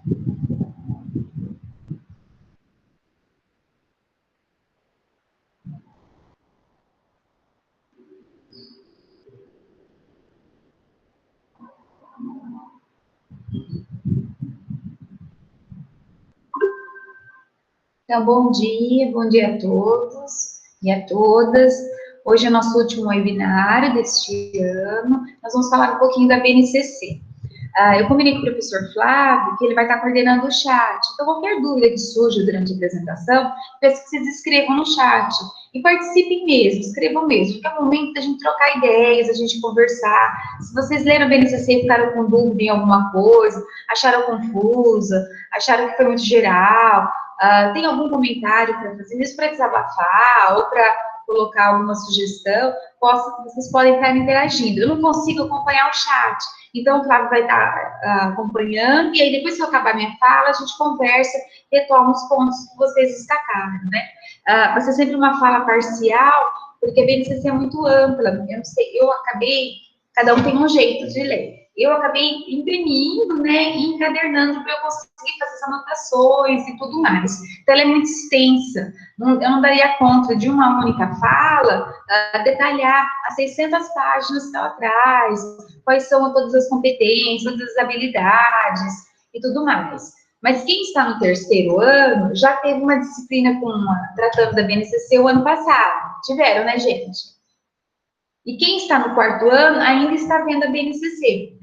Então, bom dia a todos e a todas. Hoje é o nosso último webinar deste ano. Nós vamos falar um pouquinho da BNCC. Eu combinei com o professor Flávio que ele vai estar coordenando o chat. Então, qualquer dúvida que surja durante a apresentação, peço que vocês escrevam no chat. E participem mesmo, escrevam mesmo, porque é o momento da gente trocar ideias, a gente conversar. Se vocês leram a BNCC e ficaram com dúvida em alguma coisa, acharam confusa, acharam que foi muito geral, tem algum comentário para fazer, mesmo para desabafar ou para colocar alguma sugestão, vocês podem estar interagindo. Eu não consigo acompanhar o chat, então o Flávio vai estar acompanhando, e aí depois que eu acabar minha fala, a gente conversa, retoma os pontos que vocês destacaram, né? Vai ser sempre uma fala parcial, porque a BNCC é muito ampla, eu não sei, cada um tem um jeito de ler. Eu acabei imprimindo, né, e encadernando para eu conseguir fazer as anotações e tudo mais. Então, ela é muito extensa. Eu não daria conta de uma única fala detalhar as 600 páginas que ela traz, quais são todas as competências, todas as habilidades e tudo mais. Mas quem está no terceiro ano já teve uma disciplina tratando da BNCC o ano passado. Tiveram, né, gente? E quem está no quarto ano ainda está vendo a BNCC.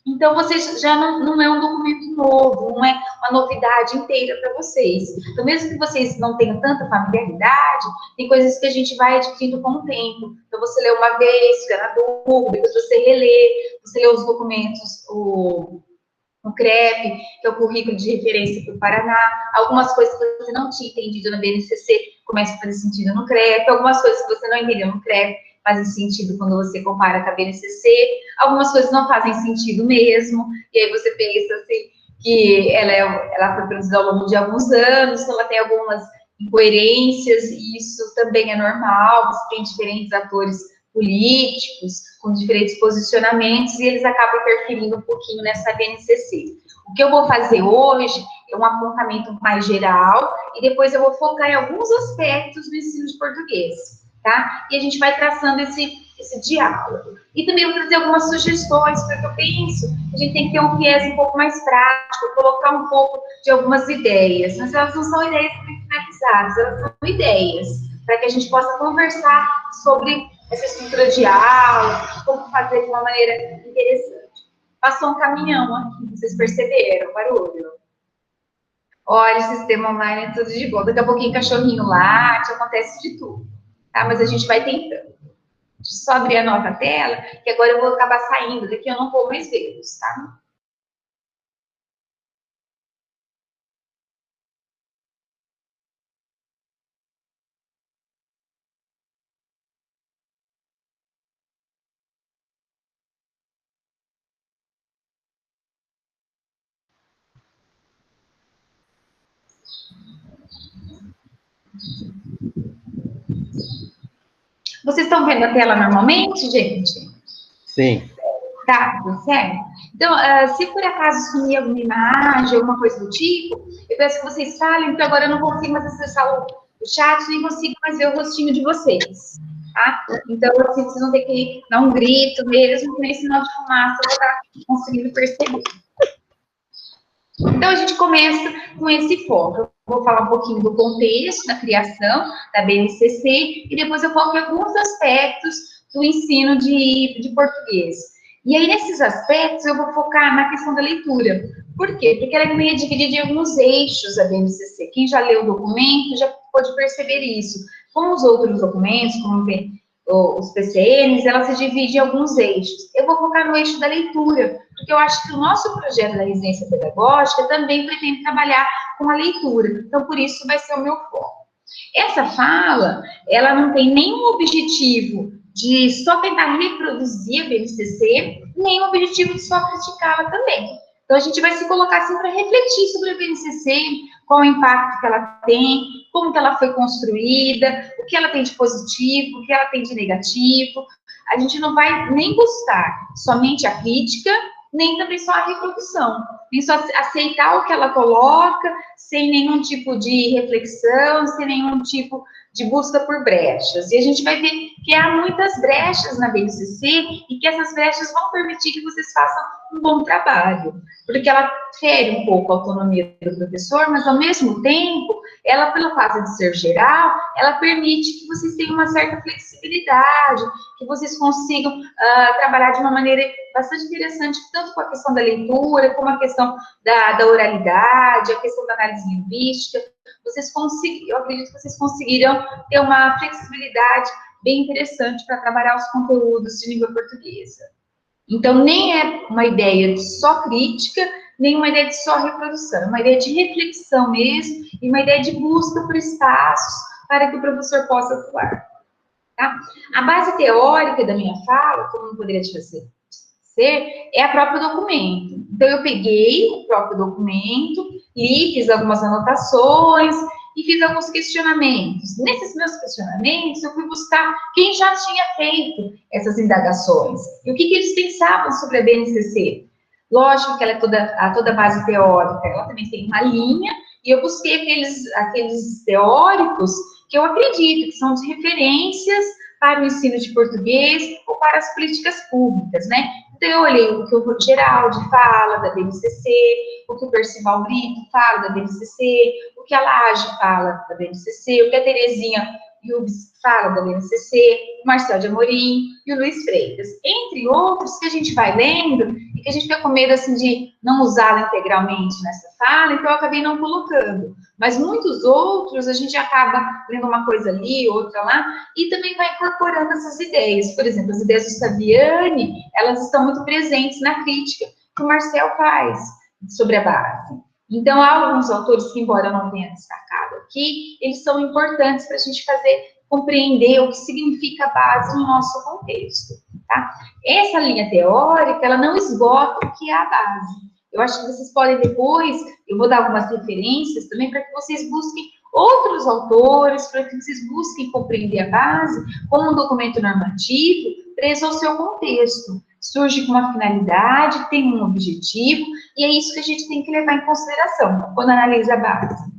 Então, vocês já não é um documento novo, não é uma novidade inteira para vocês. Então, mesmo que vocês não tenham tanta familiaridade, tem coisas que a gente vai adquirindo com o tempo. Então, você lê uma vez, fica na dúvida, depois você relê, você lê os documentos, o CREP, que é o Currículo de Referência para o Paraná. Algumas coisas que você não tinha entendido na BNCC começam a fazer sentido no CREP. Algumas coisas que você não entendeu no CREP fazem sentido quando você compara com a BNCC. Algumas coisas não fazem sentido mesmo. E aí você pensa assim, que ela foi produzida ao longo de alguns anos, então ela tem algumas incoerências, e isso também é normal. Você tem diferentes atores políticos, com diferentes posicionamentos, e eles acabam interferindo um pouquinho nessa BNCC. O que eu vou fazer hoje é um apontamento mais geral, e depois eu vou focar em alguns aspectos do ensino de português, tá? E a gente vai traçando esse diálogo. E também vou trazer algumas sugestões, porque eu penso que a gente tem que ter um viés um pouco mais prático, colocar um pouco de algumas ideias, mas elas não são ideias finalizadas, elas são ideias, para que a gente possa conversar sobre essa estrutura de aula, como fazer de uma maneira interessante. Passou um caminhão aqui, vocês perceberam o barulho? Olha, o sistema online é tudo de bom. Daqui a pouquinho cachorrinho late, acontece de tudo, tá? Mas a gente vai tentando. Deixa eu só abrir a nova tela, que agora eu vou acabar saindo daqui, eu não vou mais vê-los, tá? Vocês estão vendo a tela normalmente, gente? Sim. Tá, certo? Então, se por acaso sumir alguma imagem, alguma coisa do tipo, eu peço que vocês falem, porque agora eu não consigo mais acessar o chat, nem consigo mais ver o rostinho de vocês, tá? Então, vocês vão ter que dar um grito mesmo, que nem sinal de fumaça, eu vou estar conseguindo perceber. Então, a gente começa com esse foco. Eu vou falar um pouquinho do contexto da criação da BNCC e depois eu foco em alguns aspectos do ensino de português. E aí, nesses aspectos, eu vou focar na questão da leitura. Por quê? Porque ela é meio dividida em alguns eixos, a BNCC. Quem já leu o documento já pode perceber isso. Como os outros documentos, como os PCNs, ela se divide em alguns eixos. Eu vou focar no eixo da leitura, porque eu acho que o nosso projeto da residência pedagógica também pretende trabalhar com a leitura. Então, por isso, vai ser o meu foco. Essa fala, ela não tem nenhum objetivo de só tentar reproduzir a BNCC, nem o objetivo de só criticá-la também. Então, a gente vai se colocar assim para refletir sobre a BNCC, qual o impacto que ela tem, como que ela foi construída, o que ela tem de positivo, o que ela tem de negativo. A gente não vai nem buscar somente a crítica, nem também só a reprodução, nem só aceitar o que ela coloca, sem nenhum tipo de reflexão, sem nenhum tipo de busca por brechas. E a gente vai ver que há muitas brechas na BNCC e que essas brechas vão permitir que vocês façam um bom trabalho, porque ela fere um pouco a autonomia do professor, mas ao mesmo tempo, ela, pelo fato de ser geral, ela permite que vocês tenham uma certa flexibilidade, que vocês consigam trabalhar de uma maneira bastante interessante, tanto com a questão da leitura, como a questão da oralidade, a questão da análise linguística. Eu acredito que vocês conseguirão ter uma flexibilidade bem interessante para trabalhar os conteúdos de língua portuguesa. Então, nem é uma ideia de só crítica, nem uma ideia de só reprodução, é uma ideia de reflexão mesmo, e uma ideia de busca por espaços para que o professor possa atuar. Tá? A base teórica da minha fala, como não poderia deixar de ser, é o próprio documento. Então, eu peguei o próprio documento, li, fiz algumas anotações e fiz alguns questionamentos. Nesses meus questionamentos, eu fui buscar quem já tinha feito essas indagações e o que eles pensavam sobre a BNCC. Lógico que ela é toda a base teórica, ela também tem uma linha, e eu busquei aqueles teóricos que eu acredito que são de referências para o ensino de português ou para as políticas públicas, né? Então, eu olhei o que o Geraldi fala da BNCC, o que o Percival Brito fala da BNCC, o que a Laje fala da BNCC, o que a Terezinha Yubes fala da BNCC, o Marcel de Amorim e o Luiz Freitas, entre outros que a gente vai lendo e que a gente fica com medo, assim, de não usá-la integralmente nessa fala, então eu acabei não colocando. Mas muitos outros, a gente acaba lendo uma coisa ali, outra lá, e também vai incorporando essas ideias. Por exemplo, as ideias do Saviani, elas estão muito presentes na crítica que o Marcel faz sobre a base. Então, há alguns autores que, embora eu não tenha destacado aqui, eles são importantes para a gente compreender o que significa a base no nosso contexto, tá? Essa linha teórica, ela não esgota o que é a base. Eu acho que vocês podem depois, eu vou dar algumas referências também para que vocês busquem outros autores, para que vocês busquem compreender a base como um documento normativo preso ao seu contexto. Surge com uma finalidade, tem um objetivo, e é isso que a gente tem que levar em consideração quando analisa a base.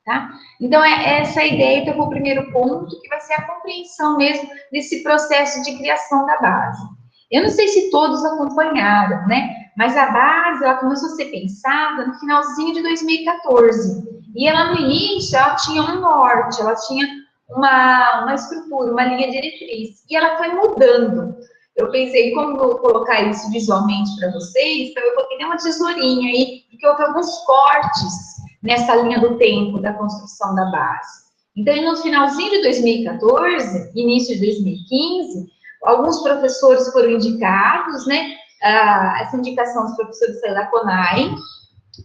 Tá? Então, é essa a ideia, então, o primeiro ponto, que vai ser a compreensão mesmo desse processo de criação da base. Eu não sei se todos acompanharam, né? Mas a base, ela começou a ser pensada no finalzinho de 2014. E ela, no início, ela tinha um norte, ela tinha uma estrutura, uma linha diretriz. E ela foi mudando. Eu pensei, como vou colocar isso visualmente para vocês, então eu coloquei uma tesourinha aí, porque houve alguns cortes nessa linha do tempo da construção da base. Então, no finalzinho de 2014, início de 2015, alguns professores foram indicados, né? Essa indicação dos professores saiu da CONAI,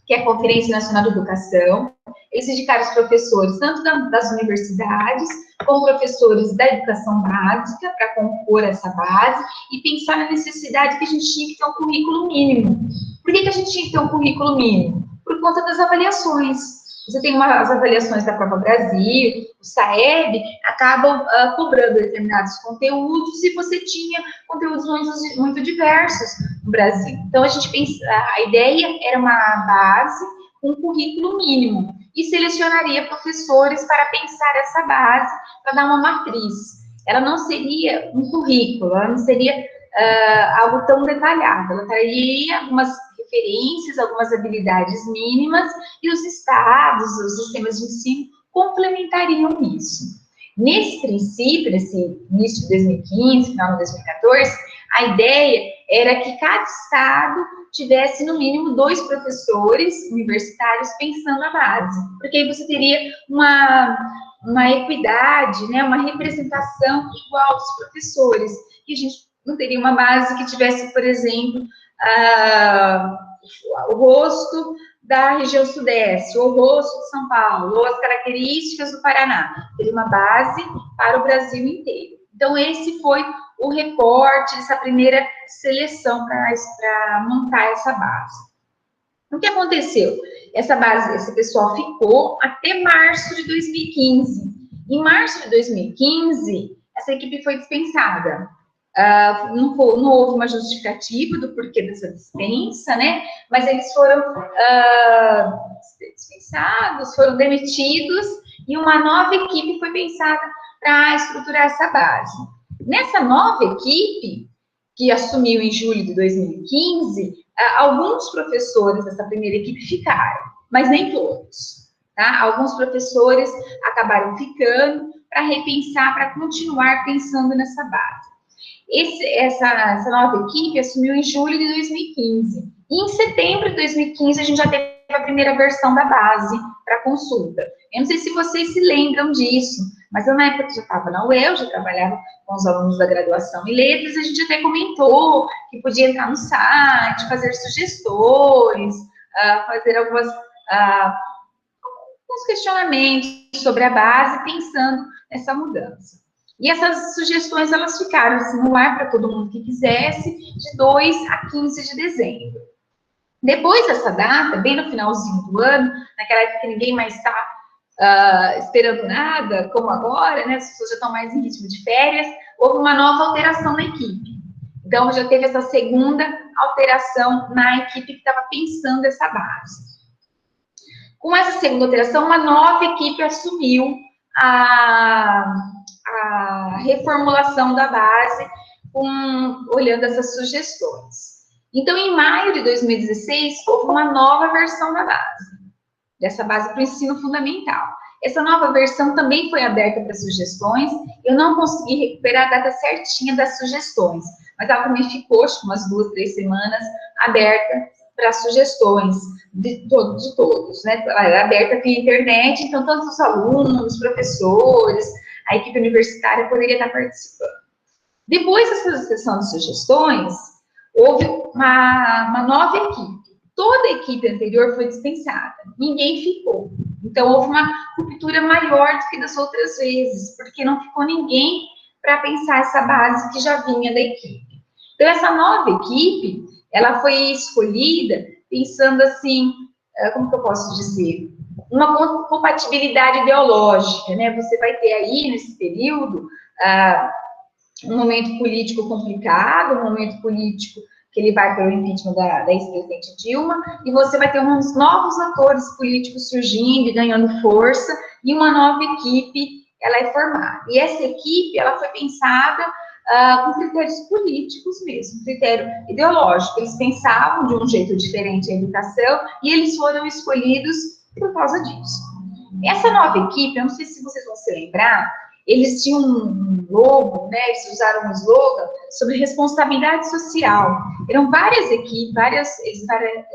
que é a Conferência Nacional de Educação. Eles indicaram os professores, tanto das universidades, como professores da educação básica, para compor essa base, e pensar na necessidade que a gente tinha que ter um currículo mínimo. Por que a gente tinha que ter um currículo mínimo? Por conta das avaliações. Você tem as avaliações da Prova Brasil, o SAEB, acabam cobrando determinados conteúdos, e você tinha conteúdos muito diversos no Brasil. Então, a ideia era uma base, um currículo mínimo, e selecionaria professores para pensar essa base, para dar uma matriz. Ela não seria um currículo, ela não seria algo tão detalhado, ela traria algumas referências, algumas habilidades mínimas, e os estados, os sistemas de ensino complementariam isso. Nesse princípio, nesse início de 2015, final de 2014, a ideia era que cada estado tivesse, no mínimo, 2 professores universitários pensando a base, porque aí você teria uma equidade, né, uma representação igual dos professores, e a gente não teria uma base que tivesse, por exemplo, o rosto da região sudeste, ou o rosto de São Paulo, ou as características do Paraná. Teria uma base para o Brasil inteiro. Então, esse foi o recorte, essa primeira seleção para montar essa base. O que aconteceu? Essa base, esse pessoal ficou até março de 2015. Em março de 2015, essa equipe foi dispensada. Não houve uma justificativa do porquê dessa dispensa, né? Mas eles foram dispensados, foram demitidos, e uma nova equipe foi pensada para estruturar essa base. Nessa nova equipe, que assumiu em julho de 2015, alguns professores dessa primeira equipe ficaram, mas nem todos, tá? Alguns professores acabaram ficando para repensar, para continuar pensando nessa base. Essa nova equipe assumiu em julho de 2015. E em setembro de 2015, a gente já teve a primeira versão da base para consulta. Eu não sei se vocês se lembram disso, mas eu, na época, já estava na UEL, já trabalhava com os alunos da graduação em letras, a gente até comentou que podia entrar no site, fazer sugestões, fazer alguns questionamentos sobre a base, pensando nessa mudança. E essas sugestões, elas ficaram assim, no ar para todo mundo que quisesse, de 2 a 15 de dezembro. Depois dessa data, bem no finalzinho do ano, naquela época que ninguém mais está esperando nada, como agora, né? As pessoas já estão mais em ritmo de férias, houve uma nova alteração na equipe. Então, já teve essa segunda alteração na equipe que estava pensando essa base. Com essa segunda alteração, uma nova equipe assumiu a reformulação da base, olhando essas sugestões. Então, em maio de 2016, houve uma nova versão da base, dessa base para o ensino fundamental. Essa nova versão também foi aberta para sugestões. Eu não consegui recuperar a data certinha das sugestões, mas ela também ficou, acho que umas 2, 3 semanas, aberta para sugestões de todos, né? Ela era aberta via internet, então todos os alunos, os professores, a equipe universitária poderia estar participando. Depois dessa sessão de sugestões, houve uma nova equipe. Toda a equipe anterior foi dispensada, ninguém ficou. Então, houve uma ruptura maior do que das outras vezes, porque não ficou ninguém para pensar essa base que já vinha da equipe. Então, essa nova equipe, ela foi escolhida pensando assim, como que eu posso dizer? Uma compatibilidade ideológica, né? Você vai ter aí, nesse período, um momento político complicado, um momento político que ele vai pelo impeachment da ex-presidente Dilma, e você vai ter uns novos atores políticos surgindo e ganhando força, e uma nova equipe, ela é formada. E essa equipe, ela foi pensada com critérios políticos mesmo, critério ideológico. Eles pensavam de um jeito diferente a educação, e eles foram escolhidos por causa disso. Essa nova equipe, eu não sei se vocês vão se lembrar, eles tinham um logo, né, eles usaram um slogan sobre responsabilidade social. Eram várias equipes,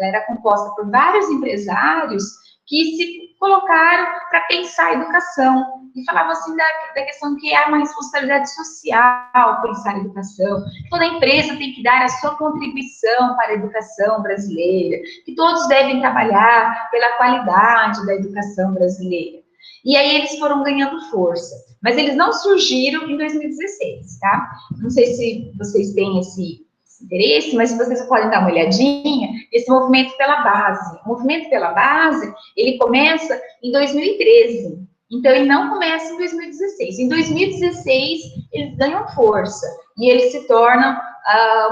era composta por vários empresários que se colocaram para pensar a educação, e falavam assim da questão que é uma responsabilidade social pensar a educação, toda empresa tem que dar a sua contribuição para a educação brasileira, que todos devem trabalhar pela qualidade da educação brasileira. E aí eles foram ganhando força, mas eles não surgiram em 2016, tá? Não sei se vocês têm esse interesse, mas vocês podem dar uma olhadinha, esse movimento pela base. O movimento pela base, ele começa em 2013, então ele não começa em 2016. Em 2016, eles ganham força, e eles se tornam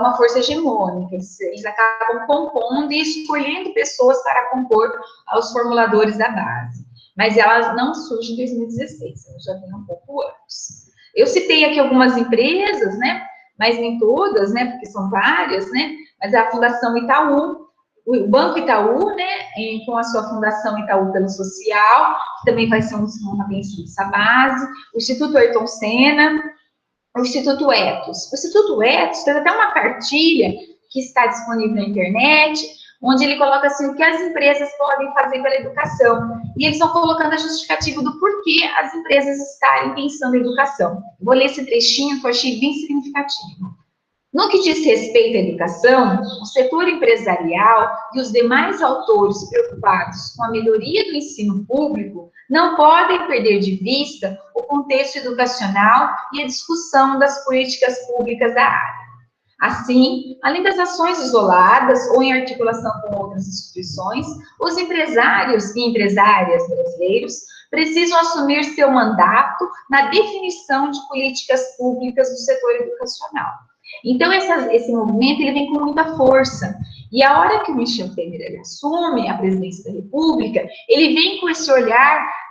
uma força hegemônica, eles acabam compondo e escolhendo pessoas para compor os formuladores da base. Mas elas não surgem em 2016, elas já vêm um pouco antes. Eu citei aqui algumas empresas, né, mas nem todas, né, porque são várias, né, mas a Fundação Itaú, o Banco Itaú, né, com a sua Fundação Itaú pelo Social, que também vai ser uma bênção dessa base, o Instituto Ayrton Senna, o Instituto Ethos. O Instituto Ethos tem até uma cartilha que está disponível na internet, onde ele coloca assim o que as empresas podem fazer pela educação. E eles estão colocando a justificativa do porquê as empresas estarem pensando em educação. Vou ler esse trechinho que eu achei bem significativo. No que diz respeito à educação, o setor empresarial e os demais autores preocupados com a melhoria do ensino público não podem perder de vista o contexto educacional e a discussão das políticas públicas da área. Assim, além das ações isoladas ou em articulação com outras instituições, os empresários e empresárias brasileiros precisam assumir seu mandato na definição de políticas públicas do setor educacional. Então, esse movimento ele vem com muita força. E a hora que o Michel Temer ele assume a presidência da República, ele vem com esse olhar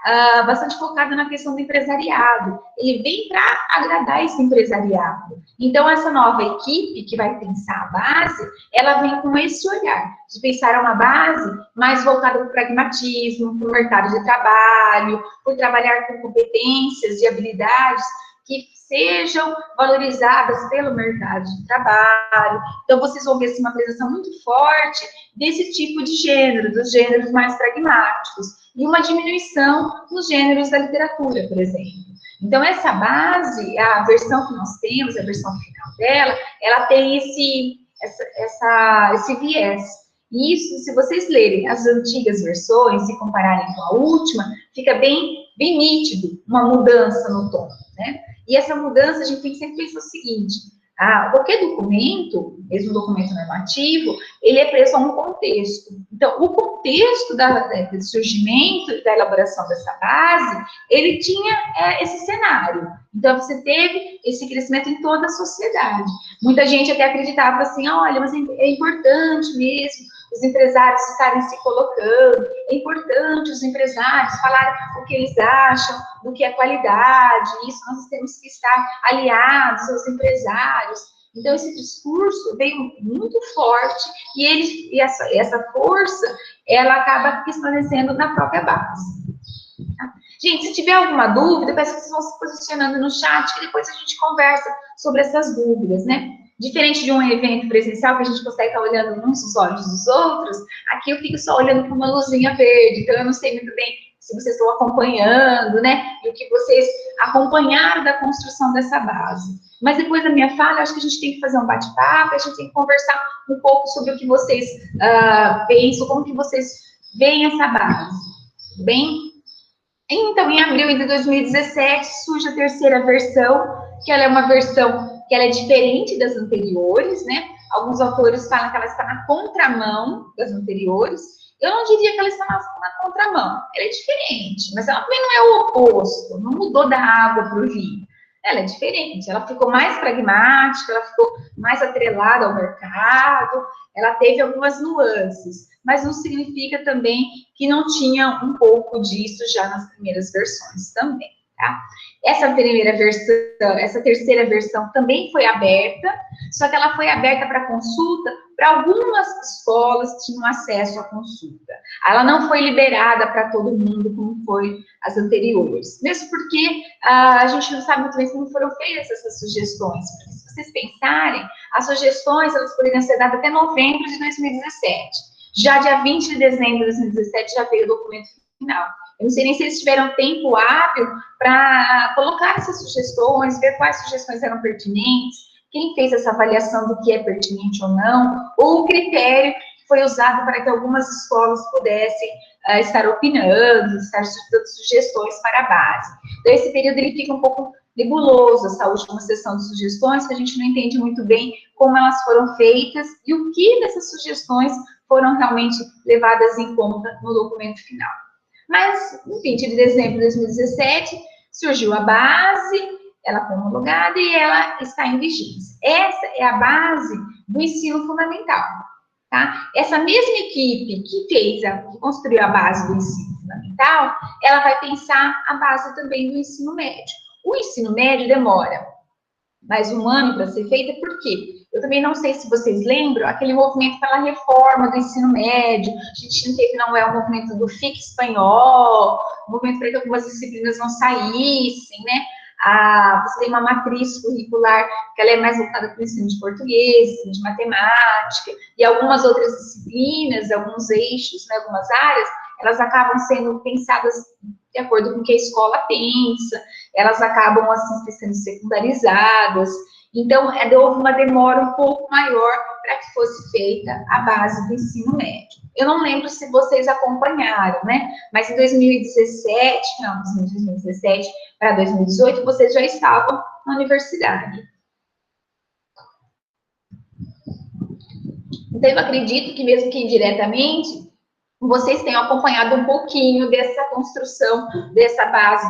bastante focado na questão do empresariado. Ele vem para agradar esse empresariado. Então, essa nova equipe que vai pensar a base, ela vem com esse olhar, de pensar uma base mais voltada para o pragmatismo, para o mercado de trabalho, por trabalhar com competências e habilidades que sejam valorizadas pelo mercado de trabalho. Então, vocês vão ver assim, uma apresentação muito forte desse tipo de gênero, dos gêneros mais pragmáticos, e uma diminuição nos gêneros da literatura, por exemplo. Então, essa base, a versão que nós temos, a versão final dela, ela tem esse viés. E isso, se vocês lerem as antigas versões e compararem com a última, fica bem nítido uma mudança no tom, né? E essa mudança, a gente tem que sempre pensar o seguinte, qualquer documento, mesmo documento normativo, ele é preso a um contexto. Então, o contexto do surgimento e da elaboração dessa base, ele tinha esse cenário. Então, você teve esse crescimento em toda a sociedade. Muita gente até acreditava assim, olha, mas é importante mesmo os empresários estarem se colocando, é importante os empresários falarem o que eles acham, do que é qualidade, isso nós temos que estar aliados aos empresários. Então, esse discurso veio muito forte e essa força, ela acaba resplandecendo na própria base. Tá? Gente, se tiver alguma dúvida, peço que vocês vão se posicionando no chat, que depois a gente conversa sobre essas dúvidas, né? Diferente de um evento presencial, que a gente consegue estar olhando uns nos olhos dos outros, aqui eu fico só olhando para uma luzinha verde, então eu não sei muito bem se vocês estão acompanhando, né? E o que vocês acompanharam da construção dessa base. Mas depois da minha fala, eu acho que a gente tem que fazer um bate-papo, a gente tem que conversar um pouco sobre o que vocês pensam, como que vocês veem essa base. Tudo bem? Então, em abril de 2017, surge a terceira versão, que ela é uma versão que ela é diferente das anteriores, né? Alguns autores falam que ela está na contramão das anteriores. Eu não diria que ela está na contramão. Ela é diferente, mas ela também não é o oposto. Não mudou da água para o vinho. Ela é diferente. Ela ficou mais pragmática, ela ficou mais atrelada ao mercado. Ela teve algumas nuances, mas não significa também que não tinha um pouco disso já nas primeiras versões também. Tá? Essa terceira versão também foi aberta, só que ela foi aberta para consulta para algumas escolas que tinham acesso à consulta. Ela não foi liberada para todo mundo, como foi as anteriores. Mesmo porque a gente não sabe muito bem como foram feitas essas sugestões. Porque se vocês pensarem, as sugestões elas poderiam ser dadas até novembro de 2017. Já dia 20 de dezembro de 2017 já veio o documento final. Eu não sei nem se eles tiveram tempo hábil para colocar essas sugestões, ver quais sugestões eram pertinentes, quem fez essa avaliação do que é pertinente ou não, ou o critério que foi usado para que algumas escolas pudessem estar opinando, estar dando sugestões para a base. Então, esse período ele fica um pouco nebuloso, essa última sessão de sugestões, que a gente não entende muito bem como elas foram feitas e o que dessas sugestões foram realmente levadas em conta no documento final. Mas, em 20 de dezembro de 2017, surgiu a base, ela foi homologada e ela está em vigência. Essa é a base do ensino fundamental, tá? Essa mesma equipe que construiu a base do ensino fundamental, ela vai pensar a base também do ensino médio. O ensino médio demora mais um ano para ser feita, por quê? Eu também não sei se vocês lembram, aquele movimento pela reforma do ensino médio, a gente não teve, não é o movimento do FIC espanhol, o movimento para que algumas disciplinas não saíssem, né? Você tem uma matriz curricular que ela é mais voltada para o ensino de português, de matemática, e algumas outras disciplinas, alguns eixos, né, algumas áreas, elas acabam sendo pensadas de acordo com o que a escola pensa, elas acabam, assim, sendo secundarizadas. Então, houve uma demora um pouco maior para que fosse feita a base do ensino médio. Eu não lembro se vocês acompanharam, né? Mas em 2017 para 2018, vocês já estavam na universidade. Então, eu acredito que, mesmo que indiretamente, vocês tenham acompanhado um pouquinho dessa construção, dessa base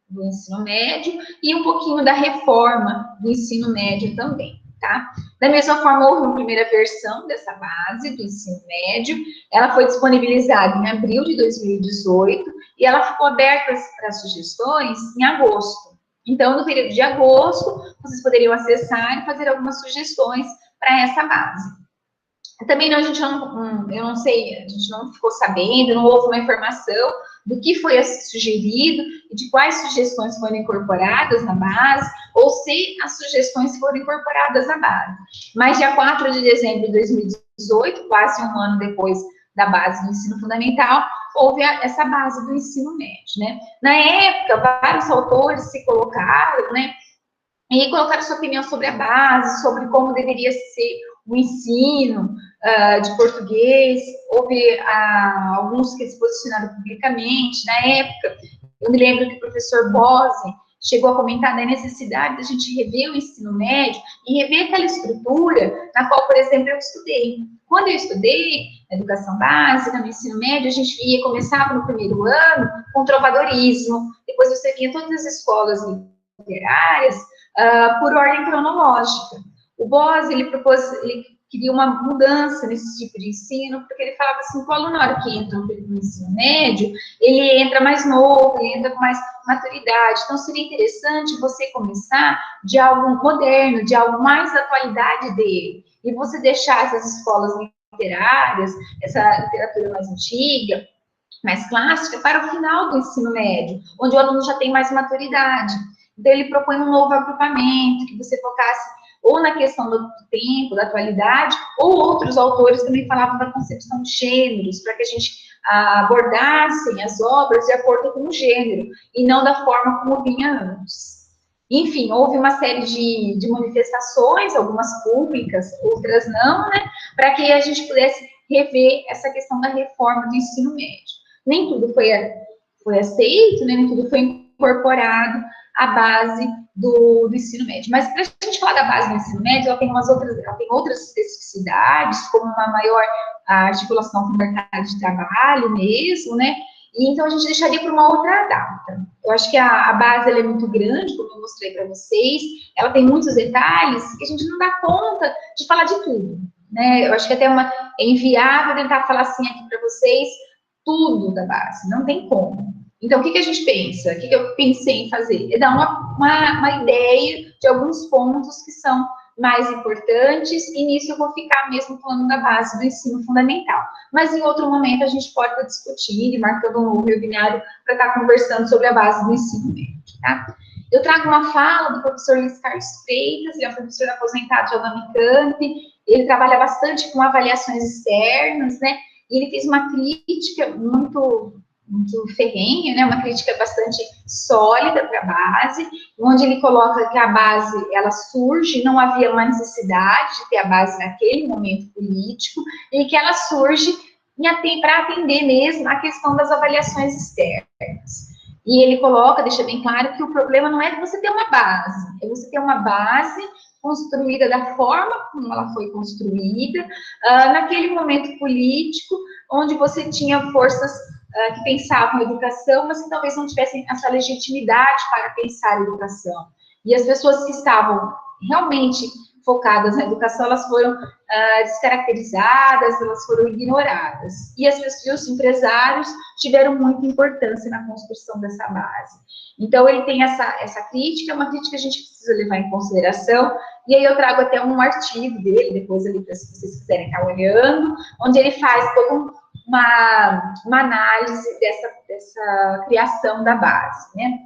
do ensino médio e um pouquinho da reforma do ensino médio também, tá? Da mesma forma, houve uma primeira versão dessa base do ensino médio, ela foi disponibilizada em abril de 2018 e ela ficou aberta para sugestões em agosto. Então, no período de agosto, vocês poderiam acessar e fazer algumas sugestões para essa base. Também não, eu não sei, a gente não ficou sabendo, não houve uma informação do que foi sugerido e de quais sugestões foram incorporadas na base, ou se as sugestões foram incorporadas na base. Mas dia 4 de dezembro de 2018, quase um ano depois da base do ensino fundamental, houve essa base do ensino médio, né? Na época, vários autores se colocaram, né? E colocaram sua opinião sobre a base, sobre como deveria ser o ensino de português. Houve alguns que se posicionaram publicamente. Na época, eu me lembro que o professor Bose chegou a comentar da necessidade da gente rever o ensino médio e rever aquela estrutura na qual, por exemplo, eu estudei. Quando eu estudei na educação básica, no ensino médio, a gente começava no primeiro ano com trovadorismo, depois você vinha todas as escolas literárias por ordem cronológica. O Bose, ele queria uma mudança nesse tipo de ensino, porque ele falava assim, que o aluno, na hora que entra no ensino médio, ele entra mais novo, ele entra com mais maturidade. Então, seria interessante você começar de algo moderno, de algo mais da atualidade dele, e você deixar essas escolas literárias, essa literatura mais antiga, mais clássica, para o final do ensino médio, onde o aluno já tem mais maturidade. Então, ele propõe um novo agrupamento, que você focasse ou na questão do tempo, da atualidade, ou outros autores também falavam da concepção de gêneros, para que a gente abordasse as obras de acordo com o gênero, e não da forma como vinha antes. Enfim, houve uma série de manifestações, algumas públicas, outras não, né, para que a gente pudesse rever essa questão da reforma do ensino médio. Nem tudo foi aceito, né, nem tudo foi incorporado à base do ensino médio. Mas para a gente falar da base do ensino médio, ela tem outras especificidades, como uma maior articulação com o mercado de trabalho mesmo, né? E então a gente deixaria para uma outra data. Eu acho que a base ela é muito grande, como eu mostrei para vocês, ela tem muitos detalhes que a gente não dá conta de falar de tudo, né? Eu acho que até é inviável tentar falar assim aqui para vocês tudo da base, não tem como. Então, o que a gente pensa? O que eu pensei em fazer? É dar uma ideia de alguns pontos que são mais importantes, e nisso eu vou ficar mesmo falando da base do ensino fundamental. Mas em outro momento a gente pode estar discutindo e marcando um novo webinário para estar conversando sobre a base do ensino médio, tá? Eu trago uma fala do professor Luiz Carlos Freitas, ele é um professor aposentado já da Unicamp, ele trabalha bastante com avaliações externas, né? E ele fez uma crítica muito ferrenha, né, uma crítica bastante sólida para a base, onde ele coloca que a base, ela surge, não havia uma necessidade de ter a base naquele momento político, e que ela surge para atender mesmo a questão das avaliações externas. E ele coloca, deixa bem claro, que o problema não é você ter uma base, é você ter uma base construída da forma como ela foi construída, naquele momento político, onde você tinha forças que pensavam a educação, mas que talvez não tivessem essa legitimidade para pensar a educação. E as pessoas que estavam realmente focadas na educação, elas foram descaracterizadas, elas foram ignoradas. E os empresários tiveram muita importância na construção dessa base. Então, ele tem essa crítica, é uma crítica que a gente precisa levar em consideração, e aí eu trago até um artigo dele, depois ali, para se vocês quiserem estar olhando, onde ele faz todo uma análise dessa criação da base, né?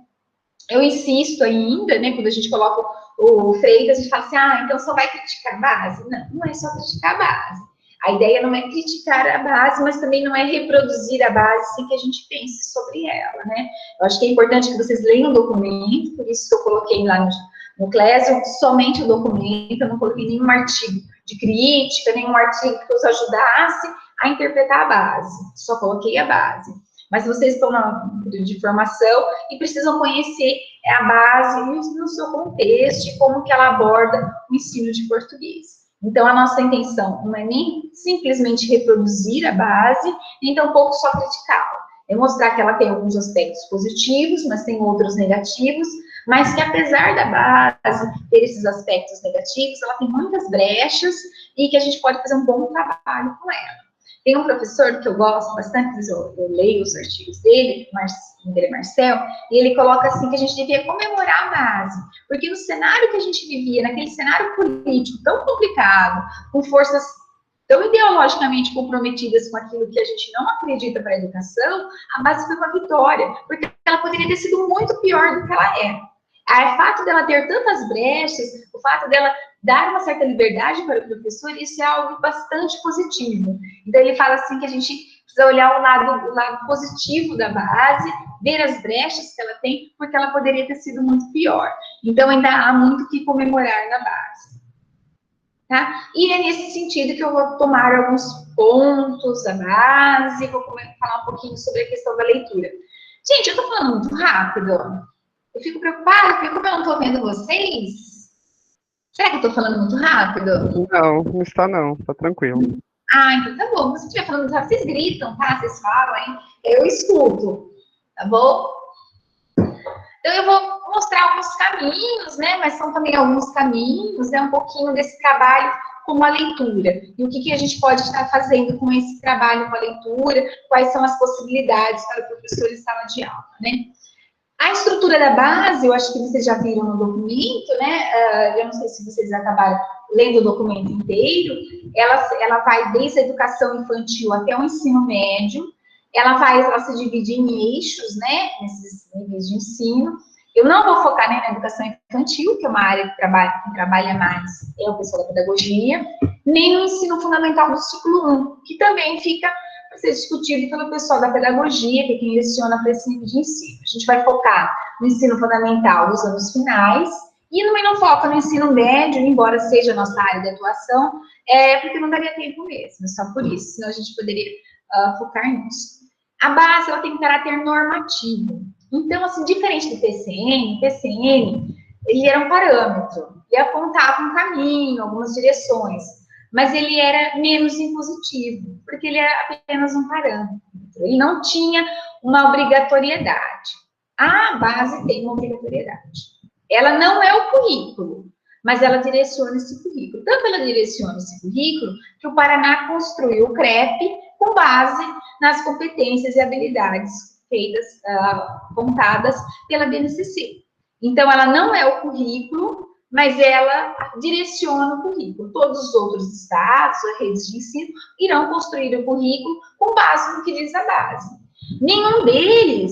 Eu insisto ainda, né, quando a gente coloca o Freitas, a gente fala assim, então só vai criticar a base? Não, não é só criticar a base. A ideia não é criticar a base, mas também não é reproduzir a base sem que a gente pense sobre ela, né? Eu acho que é importante que vocês leiam o documento, por isso que eu coloquei lá no Clésio, somente o documento, eu não coloquei nenhum artigo de crítica, nenhum artigo que os ajudasse a interpretar a base, só coloquei a base. Mas vocês estão no período de formação e precisam conhecer a base no seu contexto e como que ela aborda o ensino de português. Então, a nossa intenção não é nem simplesmente reproduzir a base, nem tampouco só criticá-la. É mostrar que ela tem alguns aspectos positivos, mas tem outros negativos, mas que apesar da base ter esses aspectos negativos, ela tem muitas brechas e que a gente pode fazer um bom trabalho com ela. Tem um professor que eu gosto bastante, eu leio os artigos dele, Marcel, e ele coloca assim que a gente devia comemorar a base, porque no cenário que a gente vivia, naquele cenário político tão complicado, com forças tão ideologicamente comprometidas com aquilo que a gente não acredita para a educação, a base foi uma vitória, porque ela poderia ter sido muito pior do que ela é. O fato dela ter tantas brechas, o fato dela dar uma certa liberdade para o professor, isso é algo bastante positivo. Então, ele fala assim que a gente precisa olhar o lado positivo da base, ver as brechas que ela tem, porque ela poderia ter sido muito pior. Então, ainda há muito que comemorar na base. Tá? E é nesse sentido que eu vou tomar alguns pontos da base, vou falar um pouquinho sobre a questão da leitura. Gente, eu estou falando muito rápido. Eu fico preocupada, porque como eu não estou vendo vocês, será que eu estou falando muito rápido? Não, não está não, tá tranquilo. Ah, então tá bom. Se você estiver falando muito rápido, vocês gritam, tá? Vocês falam, hein? Eu escuto, tá bom? Então eu vou mostrar alguns caminhos, né? Mas são também alguns caminhos, um pouquinho desse trabalho com a leitura. E o que a gente pode estar fazendo com esse trabalho com a leitura, quais são as possibilidades para o professor em sala de aula, né? A estrutura da base, eu acho que vocês já viram no documento, né? Eu não sei se vocês acabaram lendo o documento inteiro. Ela vai desde a educação infantil até o ensino médio. Ela se divide em eixos, né? Nesses níveis de ensino. Eu não vou focar nem na educação infantil, que é uma área quem trabalha mais é o pessoal da pedagogia, nem no ensino fundamental do ciclo 1, que também fica ser discutido pelo pessoal da pedagogia, que é quem leciona para esse nível de ensino. A gente vai focar no ensino fundamental dos anos finais, e também não foca no ensino médio, embora seja a nossa área de atuação, porque não daria tempo mesmo, só por isso, senão a gente poderia focar nisso. A base, ela tem um caráter normativo. Então, assim, diferente do PCN, ele era um parâmetro, ele apontava um caminho, algumas direções, mas ele era menos impositivo, porque ele era apenas um parâmetro. Ele não tinha uma obrigatoriedade. A base tem uma obrigatoriedade. Ela não é o currículo, mas ela direciona esse currículo. Tanto ela direciona esse currículo que o Paraná construiu o CREP com base nas competências e habilidades feitas, apontadas pela BNCC. Então, ela não é o currículo, mas ela direciona o currículo. Todos os outros estados, redes de ensino, irão construir o currículo com base no que diz a base. Nenhum deles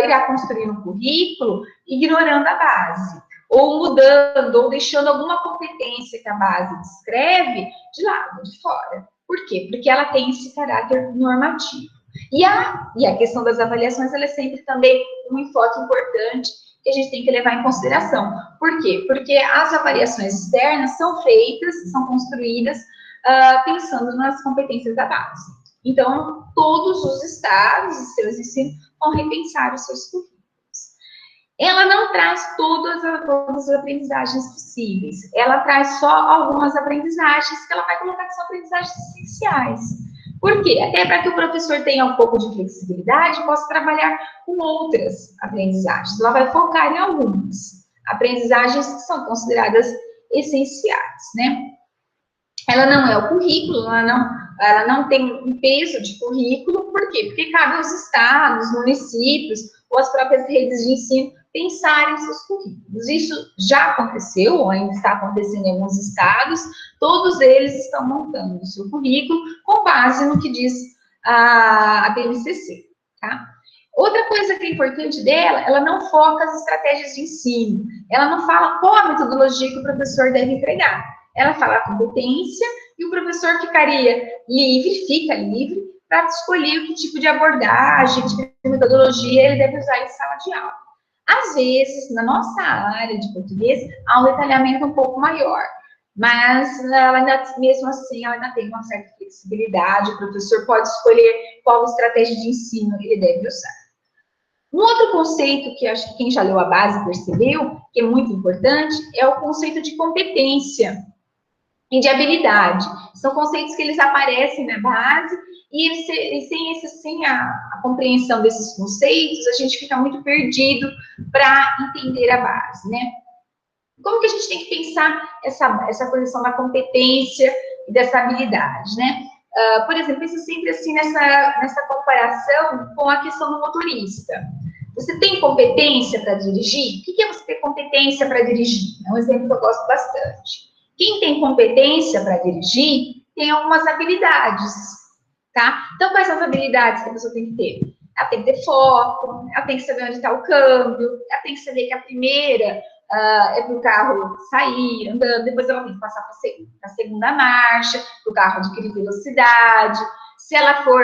irá construir um currículo ignorando a base, ou mudando, ou deixando alguma competência que a base descreve de lado, de fora. Por quê? Porque ela tem esse caráter normativo. E a questão das avaliações, ela é sempre também um enfoque importante que a gente tem que levar em consideração. Por quê? Porque as avaliações externas são feitas, são construídas pensando nas competências da base. Então, todos os estados e seus ensinos vão repensar os seus currículos. Ela não traz todas as aprendizagens possíveis. Ela traz só algumas aprendizagens que ela vai colocar que são aprendizagens essenciais. Por quê? Até para que o professor tenha um pouco de flexibilidade e possa trabalhar com outras aprendizagens. Ela vai focar em algumas aprendizagens que são consideradas essenciais, né? Ela não é o currículo, ela não tem um peso de currículo, por quê? Porque cabe aos estados, municípios ou as próprias redes de ensino pensarem seus currículos. Isso já aconteceu, ou ainda está acontecendo em alguns estados, todos eles estão montando o seu currículo com base no que diz a BNCC, tá? Outra coisa que é importante dela, ela não foca as estratégias de ensino, ela não fala qual a metodologia que o professor deve empregar. Ela fala a competência e o professor fica livre, para escolher o que tipo de abordagem, que tipo de metodologia ele deve usar em sala de aula. Às vezes, na nossa área de português, há um detalhamento um pouco maior, mas ela ainda, mesmo assim, ela ainda tem uma certa flexibilidade, o professor pode escolher qual estratégia de ensino ele deve usar. Um outro conceito que acho que quem já leu a base percebeu, que é muito importante, é o conceito de competência. e de habilidade. São conceitos que eles aparecem na base e sem a compreensão desses conceitos, a gente fica muito perdido para entender a base, né? Como que a gente tem que pensar essa posição da competência e dessa habilidade, né? Por exemplo, pensa sempre assim nessa comparação com a questão do motorista. Você tem competência para dirigir? O que é você ter competência para dirigir? É um exemplo que eu gosto bastante. Quem tem competência para dirigir tem algumas habilidades, tá? Então, quais são as habilidades que a pessoa tem que ter? Ela tem que ter foco, ela tem que saber onde está o câmbio, ela tem que saber que a primeira é para o carro sair andando, depois ela tem que passar para a segunda marcha, para o carro adquirir velocidade. Se ela for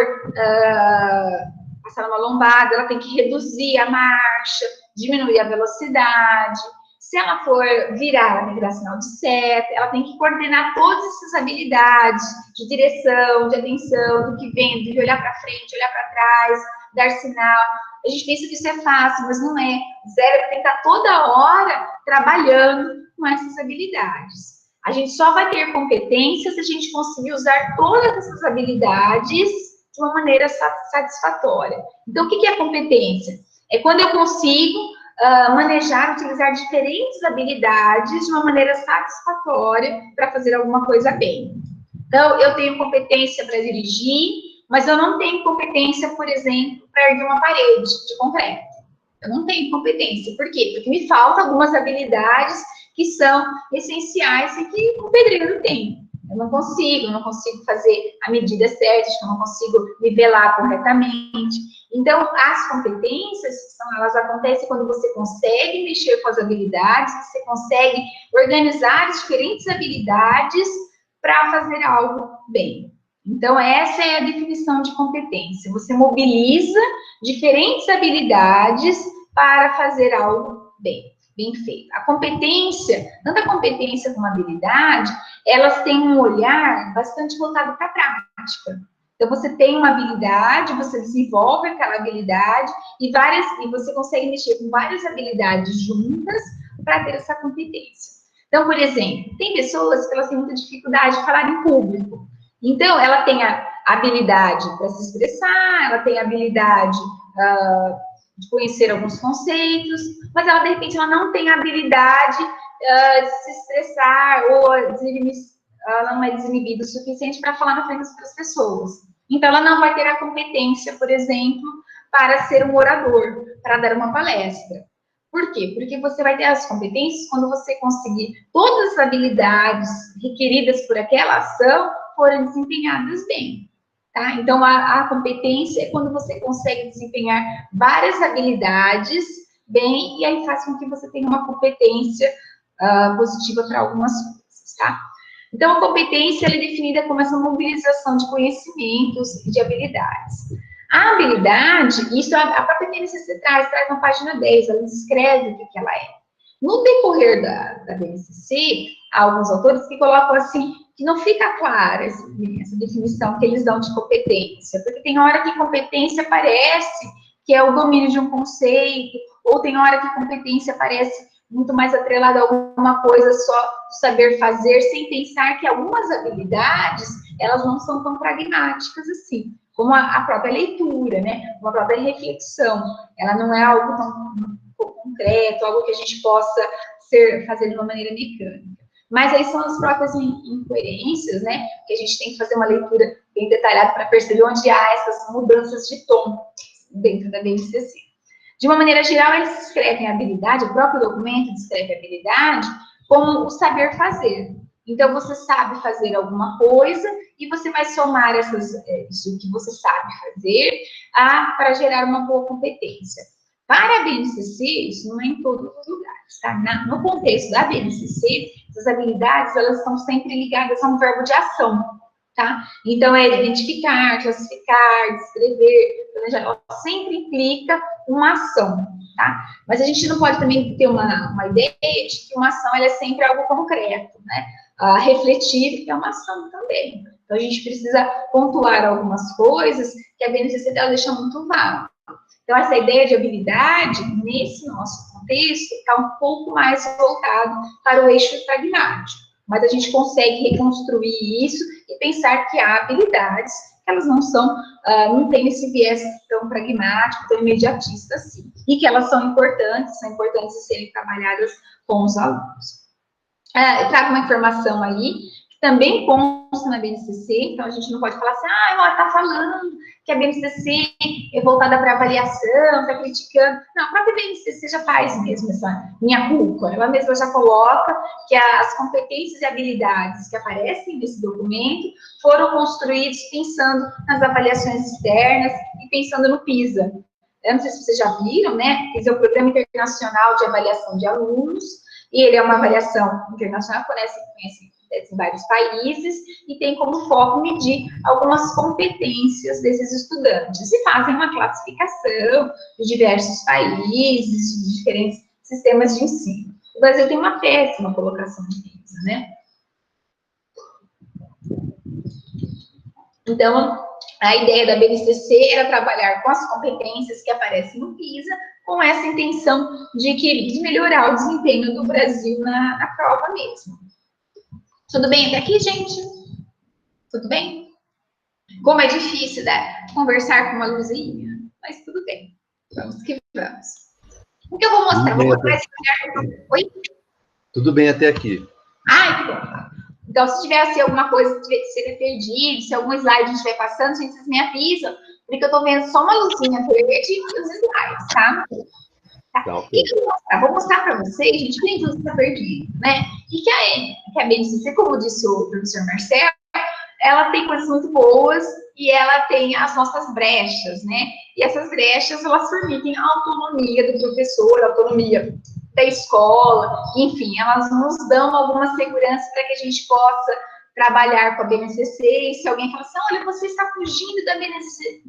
passar numa lombada, ela tem que reduzir a marcha, diminuir a velocidade. Se ela for virar, ela tem que dar sinal de seta, ela tem que coordenar todas essas habilidades de direção, de atenção, do que vem, de olhar para frente, olhar para trás, dar sinal. A gente pensa que isso é fácil, mas não é. O cérebro tem que estar toda hora trabalhando com essas habilidades. A gente só vai ter competência se a gente conseguir usar todas essas habilidades de uma maneira satisfatória. Então, o que é competência? É quando eu consigo manejar, utilizar diferentes habilidades de uma maneira satisfatória para fazer alguma coisa bem. Então, eu tenho competência para dirigir, mas eu não tenho competência, por exemplo, para erguer uma parede de concreto. Eu não tenho competência. Por quê? Porque me faltam algumas habilidades que são essenciais e que o pedreiro tem. Eu não consigo fazer a medida certa, eu não consigo nivelar corretamente. Então, as competências, elas acontecem quando você consegue mexer com as habilidades, você consegue organizar as diferentes habilidades para fazer algo bem. Então, essa é a definição de competência. Você mobiliza diferentes habilidades para fazer algo bem feito. A competência, tanto a competência como a habilidade, elas têm um olhar bastante voltado para a prática. Então, você tem uma habilidade, você desenvolve aquela habilidade e você consegue mexer com várias habilidades juntas para ter essa competência. Então, por exemplo, tem pessoas que elas têm muita dificuldade de falar em público. Então, ela tem a habilidade para se expressar, ela tem a habilidade de conhecer alguns conceitos, mas ela, de repente, ela não tem a habilidade de se expressar ou ela não é desinibida o suficiente para falar na frente das outras pessoas. Então, ela não vai ter a competência, por exemplo, para ser um orador, para dar uma palestra. Por quê? Porque você vai ter as competências quando você conseguir todas as habilidades requeridas por aquela ação forem desempenhadas bem. Tá? Então, a competência é quando você consegue desempenhar várias habilidades bem, e aí faz com que você tenha uma competência positiva para algumas coisas, tá? Então, a competência ela é definida como essa mobilização de conhecimentos e de habilidades. A habilidade, isso a própria BNCC traz na página 10, ela descreve o que ela é. No decorrer da BNCC, há alguns autores que colocam assim, que não fica clara essa definição que eles dão de competência, porque tem hora que competência parece que é o domínio de um conceito, ou tem hora que competência parece muito mais atrelada a alguma coisa só saber fazer, sem pensar que algumas habilidades, elas não são tão pragmáticas assim, como a própria leitura, né? Uma própria reflexão. Ela não é algo tão concreto, algo que a gente possa fazer de uma maneira mecânica. Mas aí são as próprias incoerências, né? Que a gente tem que fazer uma leitura bem detalhada para perceber onde há essas mudanças de tom dentro da BNCC. De uma maneira geral, eles descrevem a habilidade, o próprio documento descreve a habilidade como o saber fazer. Então, você sabe fazer alguma coisa e você vai somar isso que você sabe fazer para gerar uma boa competência. Para a BNCC, isso não é em todos os lugares, tá? No contexto da BNCC, essas habilidades, elas estão sempre ligadas a um verbo de ação, tá? Então, é identificar, classificar, descrever, planejar, sempre implica uma ação, tá? Mas a gente não pode também ter uma ideia de que uma ação, ela é sempre algo concreto, né? Refletir, que é uma ação também. Então, a gente precisa pontuar algumas coisas que a BNCC dela deixa muito vago. Então, essa ideia de habilidade, nesse nosso contexto, está um pouco mais voltado para o eixo pragmático. mas a gente consegue reconstruir isso e pensar que há habilidades que elas não são, não têm esse viés tão pragmático, tão imediatista assim, e que elas são importantes de serem trabalhadas com os alunos. Eu trago uma informação aí, que também consta na BNCC, então a gente não pode falar assim, ela está falando que a BNCC é voltada para avaliação, está criticando. Não, a própria BNCC já faz mesmo essa minha culpa, ela mesma já coloca que as competências e habilidades que aparecem nesse documento foram construídos pensando nas avaliações externas e pensando no PISA. Eu não sei se vocês já viram, né? PISA é o Programa Internacional de Avaliação de Alunos, e ele é uma avaliação internacional, conhece em vários países, e tem como foco medir algumas competências desses estudantes, e fazem uma classificação de diversos países, de diferentes sistemas de ensino. O Brasil tem uma péssima colocação de PISA, né? Então, a ideia da BNCC era trabalhar com as competências que aparecem no PISA, com essa intenção de melhorar o desempenho do Brasil na prova mesmo. Tudo bem até aqui, gente? Tudo bem? Como é difícil, né, conversar com uma luzinha, mas tudo bem. Vamos que vamos. O que eu vou mostrar? Vou mostrar esse olhar. Oi? Tudo bem até aqui. Ai, que bom. Então, se tiver assim, alguma coisa que seja perdido, se algum slide a gente estiver passando, gente, vocês me avisam, porque eu estou vendo só uma luzinha verde e os slides, tá? Tá. O que eu vou mostrar? Vou mostrar para vocês, gente, que nem tudo está perdido, né? E que a BNCC, como disse o professor Marcelo, ela tem coisas muito boas e ela tem as nossas brechas, né? E essas brechas, elas permitem a autonomia do professor, a autonomia da escola, enfim, elas nos dão alguma segurança para que a gente possa trabalhar com a BNCC, e se alguém fala assim, olha, você está fugindo da BNCC,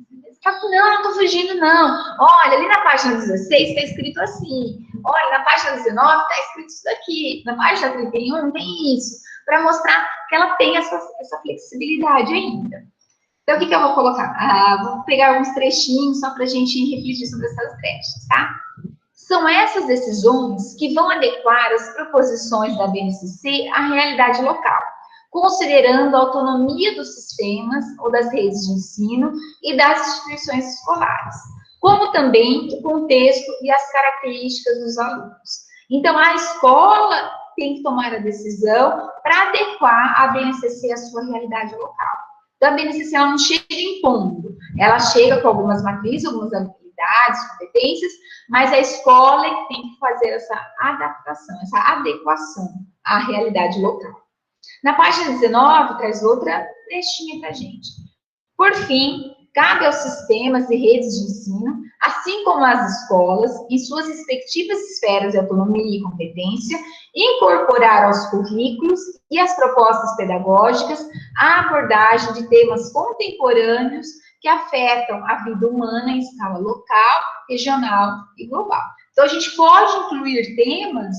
não, não estou fugindo, não. Olha, ali na página 16 está escrito assim. Olha, na página 19 está escrito isso daqui. Na página 31 tem isso. Para mostrar que ela tem essa flexibilidade ainda. Então, o que eu vou colocar? Vou pegar alguns trechinhos só para a gente refletir sobre essas brechas, tá? São essas decisões que vão adequar as proposições da BNCC à realidade local, considerando a autonomia dos sistemas ou das redes de ensino e das instituições escolares, como também o contexto e as características dos alunos. Então, a escola tem que tomar a decisão para adequar a BNCC à sua realidade local. Então, a BNCC ela não chega impondo, ela chega com algumas matrizes, algumas habilidades, competências, mas a escola é que tem que fazer essa adaptação, essa adequação à realidade local. Na página 19, traz outra trechinha para a gente. Por fim, cabe aos sistemas e redes de ensino, assim como às escolas, em suas respectivas esferas de autonomia e competência, incorporar aos currículos e às propostas pedagógicas a abordagem de temas contemporâneos que afetam a vida humana em escala local, regional e global. Então, a gente pode incluir temas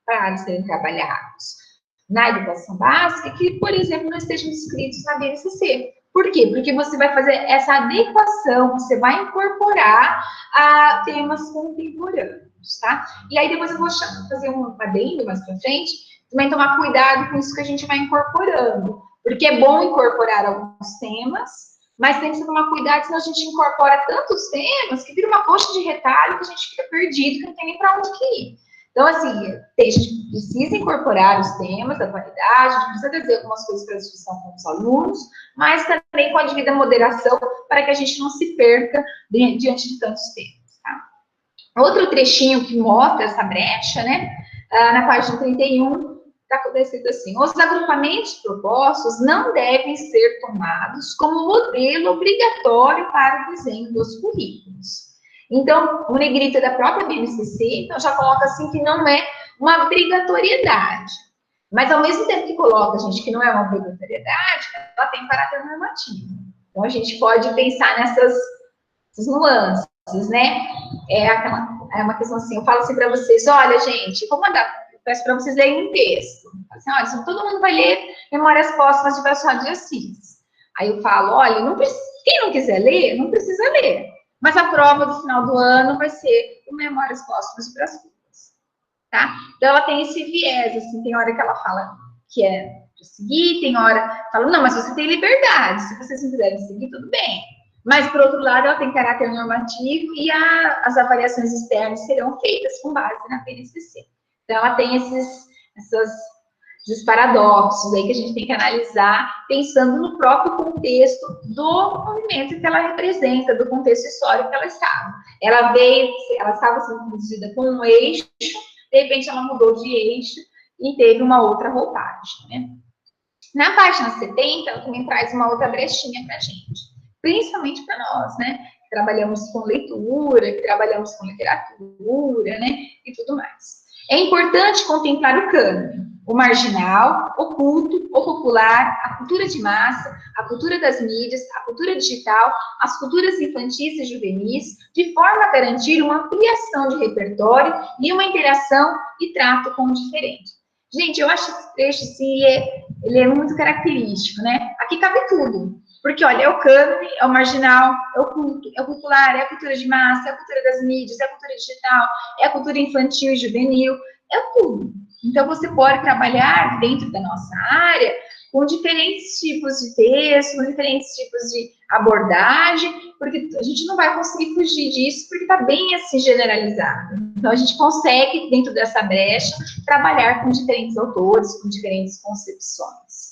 para serem trabalhados na educação básica que, por exemplo, não estejam inscritos na BNCC. Por quê? Porque você vai fazer essa adequação, você vai incorporar a temas contemporâneos, tá? E aí depois eu vou fazer um adendo mais pra frente, também tomar cuidado com isso que a gente vai incorporando, porque é bom incorporar alguns temas, mas tem que tomar cuidado, senão a gente incorpora tantos temas que vira uma coxa de retalho que a gente fica perdido, que não tem nem para onde ir. Então, assim, a gente precisa incorporar os temas da atualidade, a gente precisa trazer algumas coisas para a discussão com os alunos, mas também com a devida moderação para que a gente não se perca diante de tantos temas, tá? Outro trechinho que mostra essa brecha, né, na página 31, está escrito assim: os agrupamentos propostos não devem ser tomados como modelo obrigatório para o desenho dos currículos. Então, o negrito é da própria BNCC, então já coloca assim que não é uma obrigatoriedade. Mas, ao mesmo tempo que coloca, gente, que não é uma obrigatoriedade, ela tem caráter normativo. Então, a gente pode pensar nessas nuances, né? É uma questão assim, eu falo assim para vocês, olha, gente, vou mandar, peço para vocês lerem um texto. Assim, olha, todo mundo vai ler Memórias Póstumas de Machado de Assis. Aí eu falo, olha, quem não quiser ler, não precisa ler. Mas a prova do final do ano vai ser o Memórias Póstumas de Brás Cubas, tá? Então, ela tem esse viés, assim, tem hora que ela fala que é para seguir, tem hora que falam, não, mas você tem liberdade, se vocês não quiserem seguir, tudo bem. Mas, por outro lado, ela tem caráter normativo e as avaliações externas serão feitas com base na PNCC. Então, ela tem esses paradoxos aí que a gente tem que analisar, pensando no próprio contexto do movimento que ela representa, do contexto histórico que ela estava. Ela estava sendo conduzida com um eixo, de repente ela mudou de eixo e teve uma outra roupagem, né? Na página 70, ela também traz uma outra brechinha para a gente, principalmente para nós, né? Que trabalhamos com leitura, que trabalhamos com literatura, né? E tudo mais. É importante contemplar o cânone, o marginal, o culto, o popular, a cultura de massa, a cultura das mídias, a cultura digital, as culturas infantis e juvenis, de forma a garantir uma ampliação de repertório e uma interação e trato com o diferente. Gente, eu acho que esse trecho, assim, ele é muito característico, né? Aqui cabe tudo. Porque, olha, é o cânone, é o marginal, é o culto, é o popular, é a cultura de massa, é a cultura das mídias, é a cultura digital, é a cultura infantil e juvenil, é tudo. Então, você pode trabalhar dentro da nossa área com diferentes tipos de texto, com diferentes tipos de abordagem, porque a gente não vai conseguir fugir disso, porque está bem assim generalizado. Então, a gente consegue, dentro dessa brecha, trabalhar com diferentes autores, com diferentes concepções.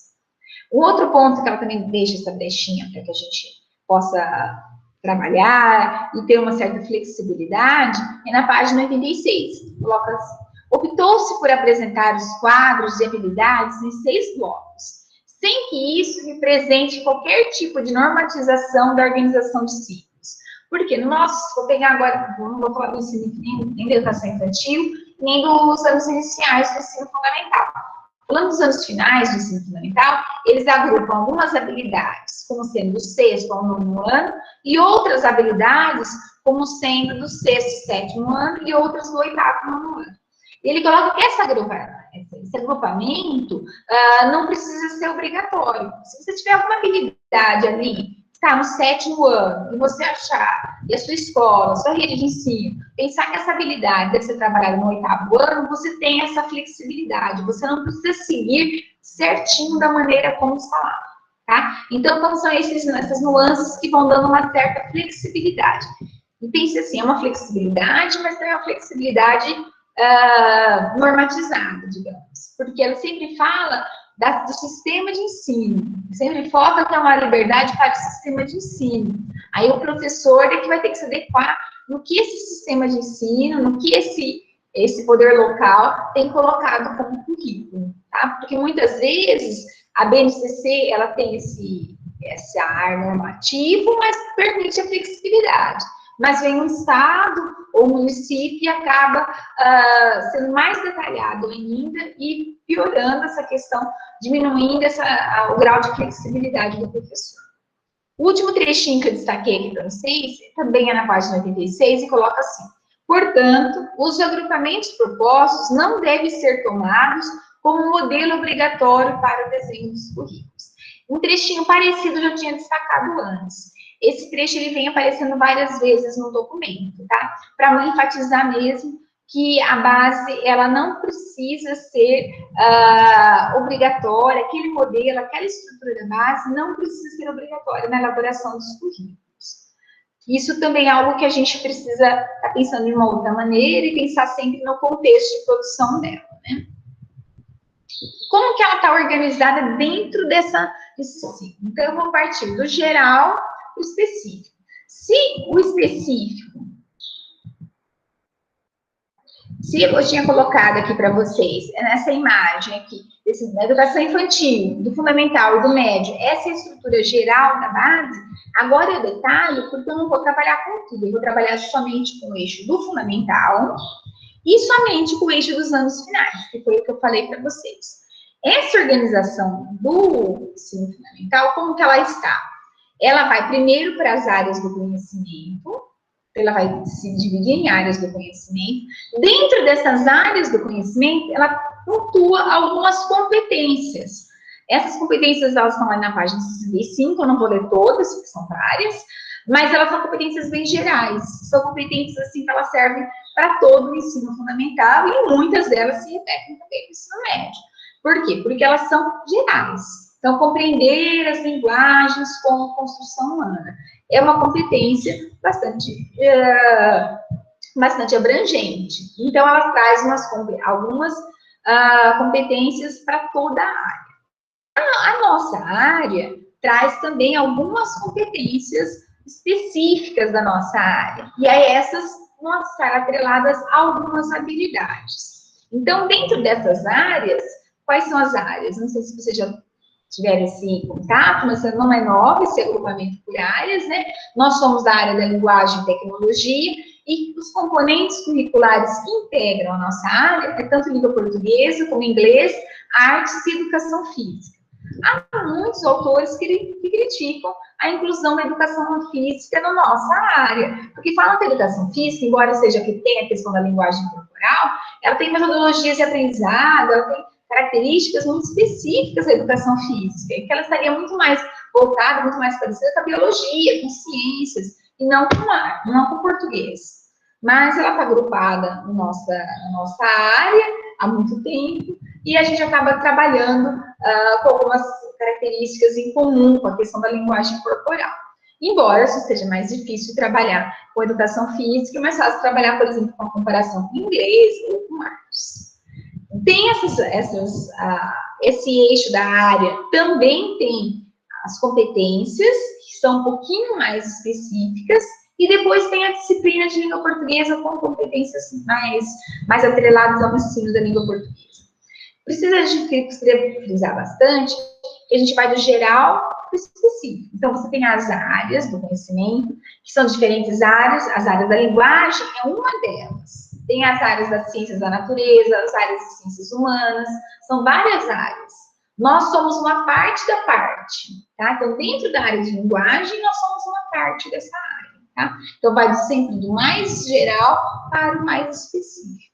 O outro ponto que ela também deixa essa brechinha para que a gente possa trabalhar e ter uma certa flexibilidade é na página 86. Coloca assim: optou-se por apresentar os quadros de habilidades em 6 blocos, sem que isso represente qualquer tipo de normatização da organização de ciclos. Porque no nosso, vou pegar agora, não vou falar do ensino, nem da educação infantil, nem dos anos iniciais do ensino fundamental. Falando dos anos finais do ensino fundamental, eles agrupam algumas habilidades, como sendo do 6º ao 9º ano, e outras habilidades, como sendo do 6º e 7º ano, e outras do 8º e 9º ano. Ele coloca que esse agrupamento não precisa ser obrigatório. Se você tiver alguma habilidade ali, está no 7º ano, e você achar, e a sua escola, a sua rede de ensino, pensar que essa habilidade deve ser trabalhada no 8º ano, você tem essa flexibilidade, você não precisa seguir certinho da maneira como está lá, tá? Então, são essas nuances que vão dando uma certa flexibilidade. E pense assim, é uma flexibilidade, mas também é uma flexibilidade normatizada, digamos, porque ela sempre fala do sistema de ensino, sempre foca que é uma liberdade para o sistema de ensino. Aí o professor é que vai ter que se adequar no que esse sistema de ensino, no que esse poder local tem colocado como currículo, tá? Porque muitas vezes a BNCC, ela tem esse ar normativo, mas permite a flexibilidade. Mas vem um estado ou município e acaba sendo mais detalhado ainda e piorando essa questão, diminuindo o grau de flexibilidade do professor. O último trechinho que eu destaquei aqui para vocês, também é na página 86, e coloca assim: portanto, os agrupamentos propostos não devem ser tomados como modelo obrigatório para o desenho dos currículos. Um trechinho parecido eu já tinha destacado antes. Esse trecho ele vem aparecendo várias vezes no documento, tá? Para enfatizar mesmo que a base, ela não precisa ser obrigatória, aquele modelo, aquela estrutura da base não precisa ser obrigatória na elaboração dos currículos. Isso também é algo que a gente precisa estar pensando de uma outra maneira e pensar sempre no contexto de produção dela, né? Como que ela está organizada dentro desse ciclo? Então, eu vou partir do geral para o específico. Se o específico, se eu tinha colocado aqui para vocês, nessa imagem aqui, da educação infantil, do fundamental e do médio, essa é a estrutura geral da base, agora eu detalho, porque eu não vou trabalhar com tudo, eu vou trabalhar somente com o eixo do fundamental e somente com o eixo dos anos finais, que foi o que eu falei para vocês. Essa organização do ensino fundamental, como que ela está? Ela vai primeiro para as áreas do conhecimento, ela vai se dividir em áreas do conhecimento. Dentro dessas áreas do conhecimento, ela pontua algumas competências. Essas competências, elas estão lá na página 65, eu não vou ler todas, porque são várias, mas elas são competências bem gerais. São competências, assim, que elas servem para todo o ensino fundamental e muitas delas se repetem também no ensino médio. Por quê? Porque elas são gerais. Então, compreender as linguagens como construção humana é uma competência bastante abrangente. Então, ela traz algumas competências para toda a área. A nossa área traz também algumas competências específicas da nossa área. E aí, essas vão estar atreladas a algumas habilidades. Então, dentro dessas áreas, quais são as áreas? Não sei se vocês já tiveram esse contato, mas não é novo esse agrupamento por áreas, né? Nós somos da área da linguagem e tecnologia, e os componentes curriculares que integram a nossa área é tanto língua portuguesa como inglês, artes e educação física. Há muitos autores que criticam a inclusão da educação física na nossa área, porque falam que a educação física, embora seja que tenha a questão da linguagem corporal, ela tem metodologias de aprendizado, ela tem características muito específicas da educação física, e que ela estaria muito mais voltada, muito mais parecida com a biologia, com ciências, e não com o português. Mas ela está agrupada na nossa área há muito tempo, e a gente acaba trabalhando com algumas características em comum com a questão da linguagem corporal. Embora isso seja mais difícil trabalhar com educação física, é mais fácil trabalhar, por exemplo, com a comparação com inglês ou com artes. Tem esse eixo da área, também tem as competências, que são um pouquinho mais específicas, e depois tem a disciplina de língua portuguesa com competências mais atreladas ao ensino da língua portuguesa. A gente precisa frisar bastante que a gente vai do geral para o específico. Então, você tem as áreas do conhecimento, que são diferentes áreas. As áreas da linguagem é uma delas. Tem as áreas das ciências da natureza, as áreas de ciências humanas, são várias áreas. Nós somos uma parte da parte, tá? Então, dentro da área de linguagem, nós somos uma parte dessa área, tá? Então, vai sempre do mais geral para o mais específico.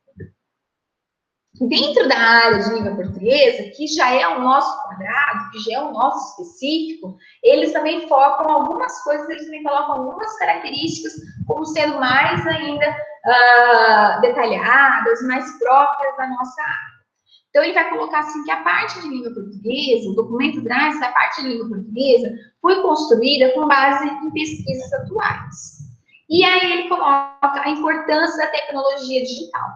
Dentro da área de língua portuguesa, que já é o nosso quadrado, que já é o nosso específico, eles também focam algumas coisas, eles também colocam algumas características como sendo mais ainda detalhadas, mais próprias da nossa área. Então, ele vai colocar assim que a parte de língua portuguesa, o documento traz a parte de língua portuguesa foi construída com base em pesquisas atuais. E aí ele coloca a importância da tecnologia digital.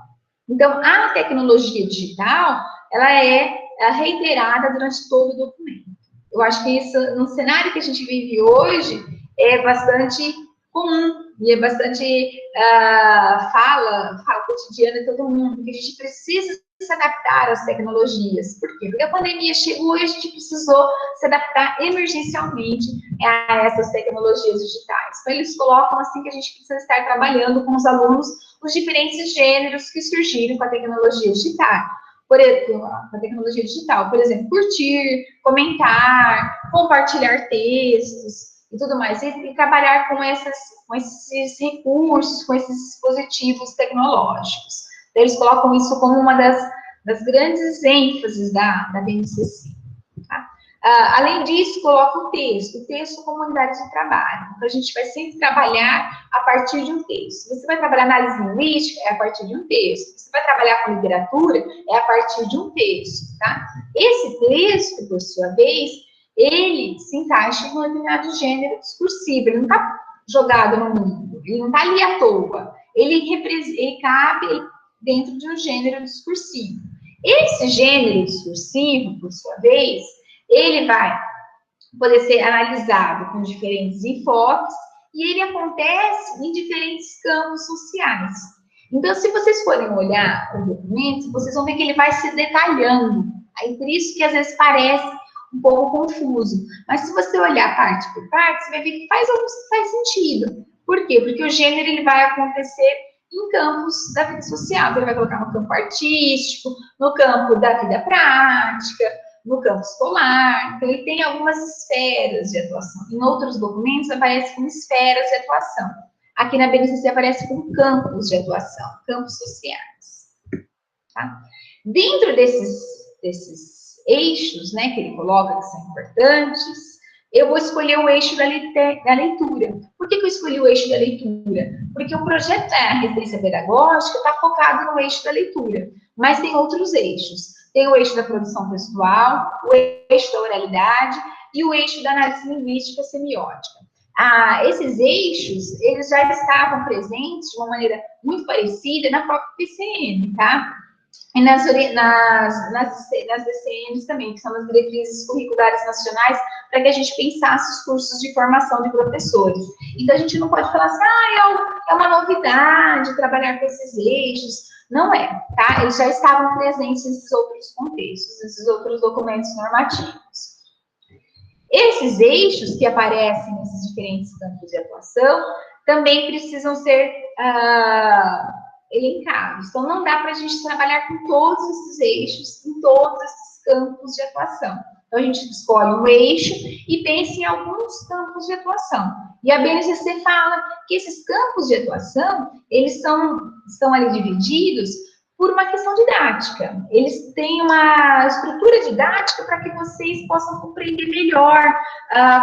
Então, a tecnologia digital, ela é reiterada durante todo o documento. Eu acho que isso, no cenário que a gente vive hoje, é bastante comum e é bastante fala cotidiana de todo mundo, que a gente precisa se adaptar às tecnologias. Por quê? Porque a pandemia chegou e a gente precisou se adaptar emergencialmente a essas tecnologias digitais. Então, eles colocam assim que a gente precisa estar trabalhando com os alunos os diferentes gêneros que surgiram com a tecnologia digital. Por exemplo, curtir, comentar, compartilhar textos e tudo mais, e trabalhar com esses recursos, com esses dispositivos tecnológicos. Então, eles colocam isso como uma das grandes ênfases da BNCC. Tá? Além disso, coloca o texto como unidade de trabalho. Então, a gente vai sempre trabalhar a partir de um texto. Você vai trabalhar análise linguística, é a partir de um texto. Você vai trabalhar com literatura, é a partir de um texto. Tá? Esse texto, por sua vez, ele se encaixa em um determinado gênero discursivo. Ele não está jogado no mundo, ele não está ali à toa. Ele cabe dentro de um gênero discursivo. Esse gênero discursivo, por sua vez, ele vai poder ser analisado com diferentes enfoques e ele acontece em diferentes campos sociais. Então, se vocês forem olhar o documento, vocês vão ver que ele vai se detalhando. Aí, por isso que às vezes parece um pouco confuso. Mas se você olhar parte por parte, você vai ver que faz sentido. Por quê? Porque o gênero ele vai acontecer em campos da vida social. Ele vai colocar no campo artístico, no campo da vida prática, no campo escolar. Então, ele tem algumas esferas de atuação. Em outros documentos, aparece como esferas de atuação. Aqui na BNCC aparece como campos de atuação, campos sociais. Tá? Dentro desses eixos, né, que ele coloca que são importantes, eu vou escolher o eixo da leitura. Por que eu escolhi o eixo da leitura? Porque o projeto da residência pedagógica está focado no eixo da leitura, mas tem outros eixos. Tem o eixo da produção textual, o eixo da oralidade e o eixo da análise linguística semiótica. Esses eixos, eles já estavam presentes de uma maneira muito parecida na própria PCN, tá? E nas DCNs também, que são as diretrizes curriculares nacionais, para que a gente pensasse os cursos de formação de professores. Então, a gente não pode falar assim, é uma novidade trabalhar com esses eixos. Não é, tá? Eles já estavam presentes nesses outros contextos, nesses outros documentos normativos. Esses eixos que aparecem nesses diferentes campos de atuação também precisam ser elencados. Então, não dá para a gente trabalhar com todos esses eixos, em todos esses campos de atuação. Então, a gente escolhe um eixo e pensa em alguns campos de atuação. E a BNCC fala que esses campos de atuação, eles estão ali divididos por uma questão didática. Eles têm uma estrutura didática para que vocês possam compreender melhor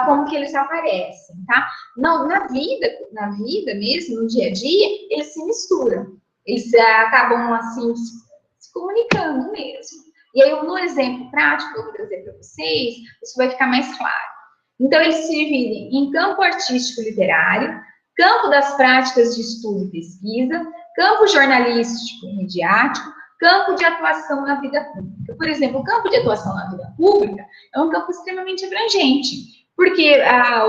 como que eles aparecem, tá? Não, na vida mesmo, no dia a dia, eles se misturam. Eles acabam, assim, se comunicando mesmo. E aí, no exemplo prático que eu vou trazer para vocês, isso vai ficar mais claro. Então, eles se dividem em campo artístico literário, campo das práticas de estudo e pesquisa, campo jornalístico e midiático, campo de atuação na vida pública. Por exemplo, o campo de atuação na vida pública é um campo extremamente abrangente, porque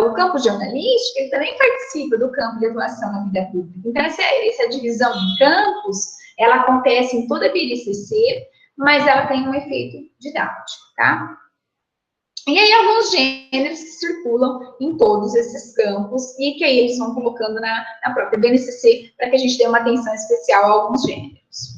o campo jornalístico ele também participa do campo de atuação na vida pública. Então, essa divisão em campos, ela acontece em toda a BNCC, mas ela tem um efeito didático, tá? E aí, alguns gêneros que circulam em todos esses campos e que aí eles vão colocando na própria BNCC para que a gente dê uma atenção especial a alguns gêneros.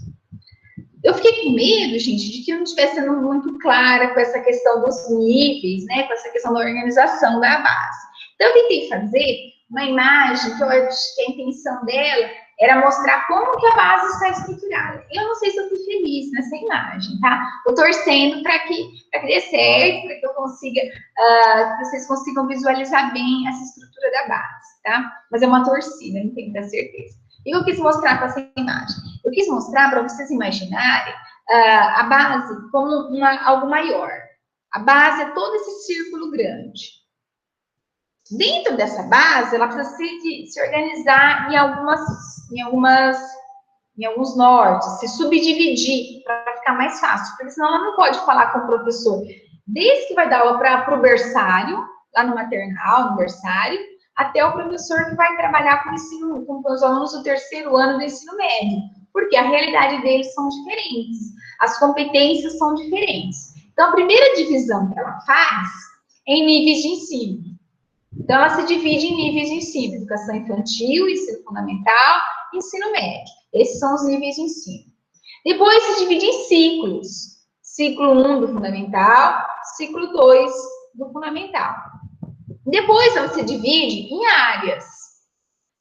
Eu fiquei com medo, gente, de que eu não estivesse sendo muito clara com essa questão dos níveis, né, com essa questão da organização da base. Então, eu tentei fazer uma imagem que eu acho que a intenção dela era mostrar como que a base está estruturada. Eu não sei se eu fui feliz nessa imagem, tá? Estou torcendo para que dê certo, para que eu consiga, que vocês consigam visualizar bem essa estrutura da base, tá? Mas é uma torcida, não tenho muita certeza. E eu quis mostrar com essa imagem? Eu quis mostrar para vocês imaginarem a base como algo maior. A base é todo esse círculo grande. Dentro dessa base, ela precisa se organizar em alguns nortes, se subdividir para ficar mais fácil, porque senão ela não pode falar com o professor. Desde que vai dar aula para o berçário, lá no maternal, no berçário, até o professor que vai trabalhar com os alunos do terceiro ano do ensino médio, porque a realidade deles são diferentes, as competências são diferentes. Então, a primeira divisão que ela faz é em níveis de ensino. Então, ela se divide em níveis de ensino, educação infantil, ensino fundamental e ensino médio. Esses são os níveis de ensino. Depois se divide em ciclos. Ciclo 1 do fundamental, ciclo 2 do fundamental. Depois ela se divide em áreas.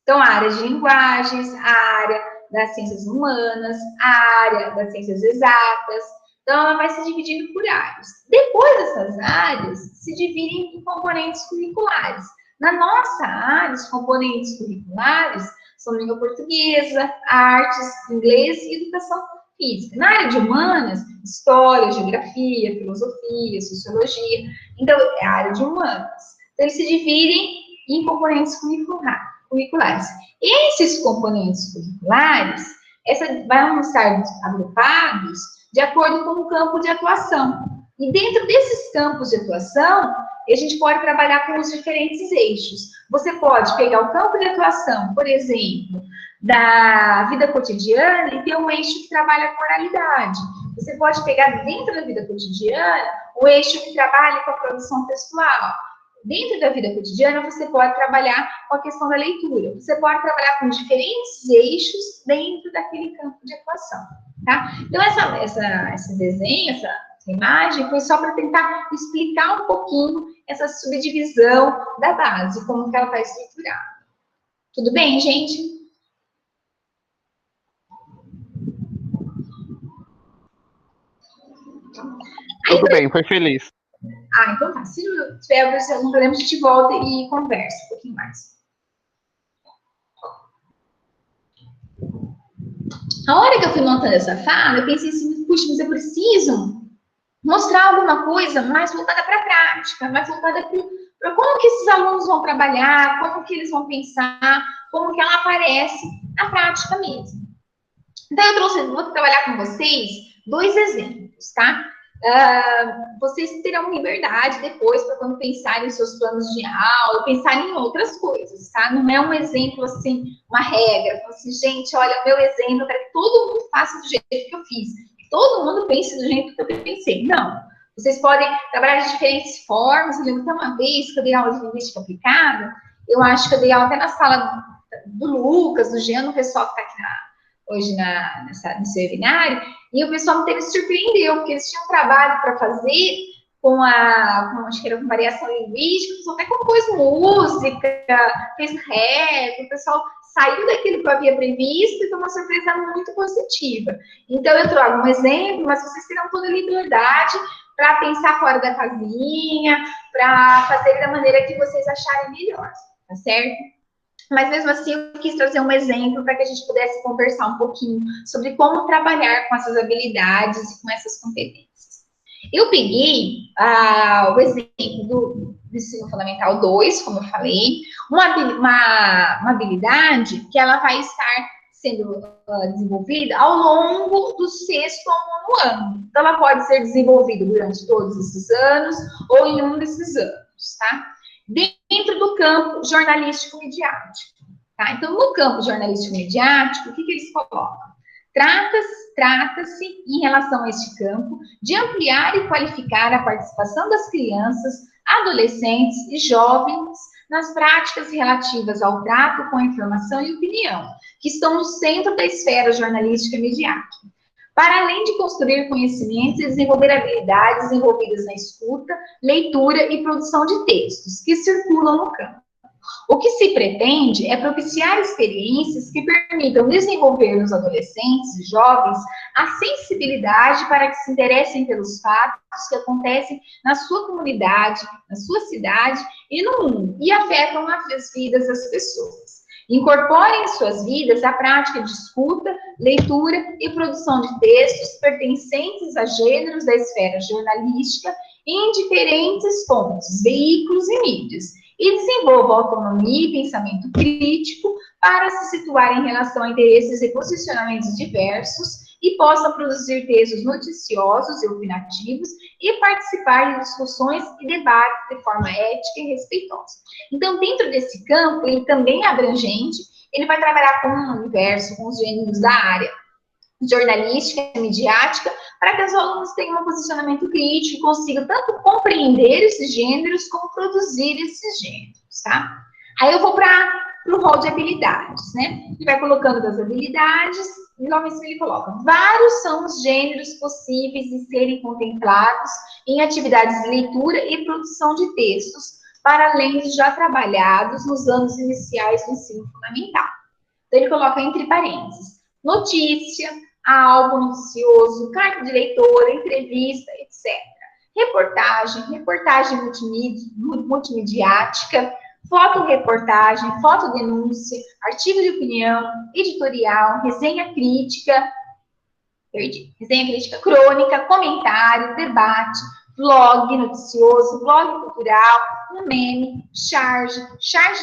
Então, a área de linguagens, a área das ciências humanas, a área das ciências exatas. Então, ela vai se dividindo por áreas. Depois dessas áreas, se dividem em componentes curriculares. Na nossa área, os componentes curriculares são língua portuguesa, artes, inglês e educação física. Na área de humanas, história, geografia, filosofia, sociologia. Então, é a área de humanas. Então, eles se dividem em componentes curriculares. Esses componentes curriculares vão estar agrupados de acordo com o campo de atuação. E dentro desses campos de atuação, a gente pode trabalhar com os diferentes eixos. Você pode pegar o campo de atuação, por exemplo, da vida cotidiana e ter um eixo que trabalha com oralidade. Você pode pegar dentro da vida cotidiana o eixo que trabalha com a produção textual. Dentro da vida cotidiana, você pode trabalhar com a questão da leitura. Você pode trabalhar com diferentes eixos dentro daquele campo de atuação, tá? Então, esse desenho, essa imagem, foi só para tentar explicar um pouquinho essa subdivisão da base, como que ela está estruturada. Tudo bem, gente? Tudo bem, foi feliz. Então tá. Se tiver algum problema, a gente volta e conversa um pouquinho mais. A hora que eu fui montando essa fala, eu pensei assim, puxa, mas eu preciso mostrar alguma coisa mais voltada para a prática, mais voltada para como que esses alunos vão trabalhar, como que eles vão pensar, como que ela aparece na prática mesmo. Então, vou trabalhar com vocês 2 exemplos, tá? Vocês terão liberdade depois para quando pensarem em seus planos de aula, pensarem em outras coisas, tá? Não é um exemplo, assim, uma regra. Assim, gente, olha, o meu exemplo, eu quero que todo mundo faça do jeito que eu fiz. Que todo mundo pense do jeito que eu pensei. Não. Vocês podem trabalhar de diferentes formas. Eu lembro que uma vez que eu dei aula de linguística aplicada, eu acho que eu dei aula até na sala do Lucas, do Jean, o pessoal que está aqui hoje nesse webinário, e o pessoal me surpreendeu, porque eles tinham um trabalho para fazer acho que era com variação linguística, o pessoal até compôs música, fez rap, o pessoal saiu daquilo que eu havia previsto e foi uma surpresa muito positiva. Então, eu trago um exemplo, mas vocês terão toda a liberdade para pensar fora da casinha, para fazer da maneira que vocês acharem melhor, tá certo? Mas mesmo assim, eu quis trazer um exemplo para que a gente pudesse conversar um pouquinho sobre como trabalhar com essas habilidades e com essas competências. Eu peguei o exemplo do ensino fundamental 2, como eu falei, uma habilidade que ela vai estar sendo desenvolvida ao longo do 6º ao 9º ano. Então, ela pode ser desenvolvida durante todos esses anos ou em um desses anos, tá? Dentro do campo jornalístico midiático, tá? Então, no campo jornalístico midiático, o que eles colocam? Trata-se, em relação a este campo, de ampliar e qualificar a participação das crianças, adolescentes e jovens nas práticas relativas ao trato com a informação e opinião, que estão no centro da esfera jornalística midiática, para além de construir conhecimentos e desenvolver habilidades envolvidas na escuta, leitura e produção de textos que circulam no campo. O que se pretende é propiciar experiências que permitam desenvolver nos adolescentes e jovens a sensibilidade para que se interessem pelos fatos que acontecem na sua comunidade, na sua cidade e no mundo, e afetam as vidas das pessoas. Incorporem em suas vidas a prática de escuta, leitura e produção de textos pertencentes a gêneros da esfera jornalística em diferentes fontes, veículos e mídias, e desenvolvam autonomia e pensamento crítico para se situar em relação a interesses e posicionamentos diversos e possam produzir textos noticiosos e opinativos e participar de discussões e debates de forma ética e respeitosa. Então, dentro desse campo, ele também é abrangente, ele vai trabalhar com o universo, com os gêneros da área jornalística e midiática, para que os alunos tenham um posicionamento crítico e consigam tanto compreender esses gêneros, como produzir esses gêneros, tá? Aí eu vou para o rol de habilidades, né? Ele vai colocando das habilidades, e logo em cima ele coloca: vários são os gêneros possíveis de serem contemplados em atividades de leitura e produção de textos, para além dos já trabalhados nos anos iniciais do ensino fundamental. Então, ele coloca entre parênteses: notícia, álbum noticioso, carta de leitor, entrevista, etc. Reportagem multimediática, fotoreportagem, fotodenúncia, artigo de opinião, editorial, resenha crítica, crônica, comentário, debate, blog noticioso, blog cultural, um meme, charge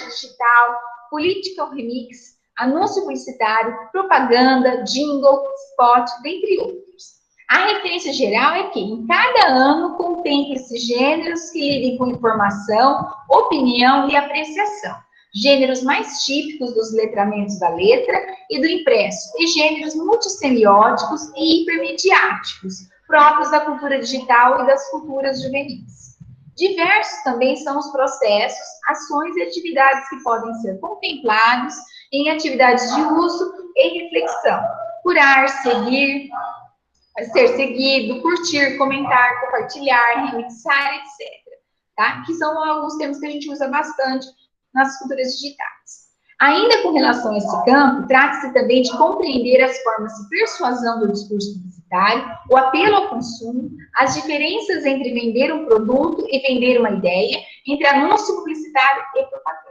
digital, political remix, anúncio publicitário, propaganda, jingle, spot, dentre outros. A referência geral é que, em cada ano, contém esses gêneros que lidem com informação, opinião e apreciação. Gêneros mais típicos dos letramentos da letra e do impresso, e gêneros multissemióticos e hipermediáticos, próprios da cultura digital e das culturas juvenis. Diversos também são os processos, ações e atividades que podem ser contemplados em atividades de uso e reflexão. Curar, seguir, ser seguido, curtir, comentar, compartilhar, remixar, etc. Tá? Que são alguns termos que a gente usa bastante nas culturas digitais. Ainda com relação a esse campo, trata-se também de compreender as formas de persuasão do discurso publicitário, o apelo ao consumo, as diferenças entre vender um produto e vender uma ideia, entre anúncio publicitário e propaganda.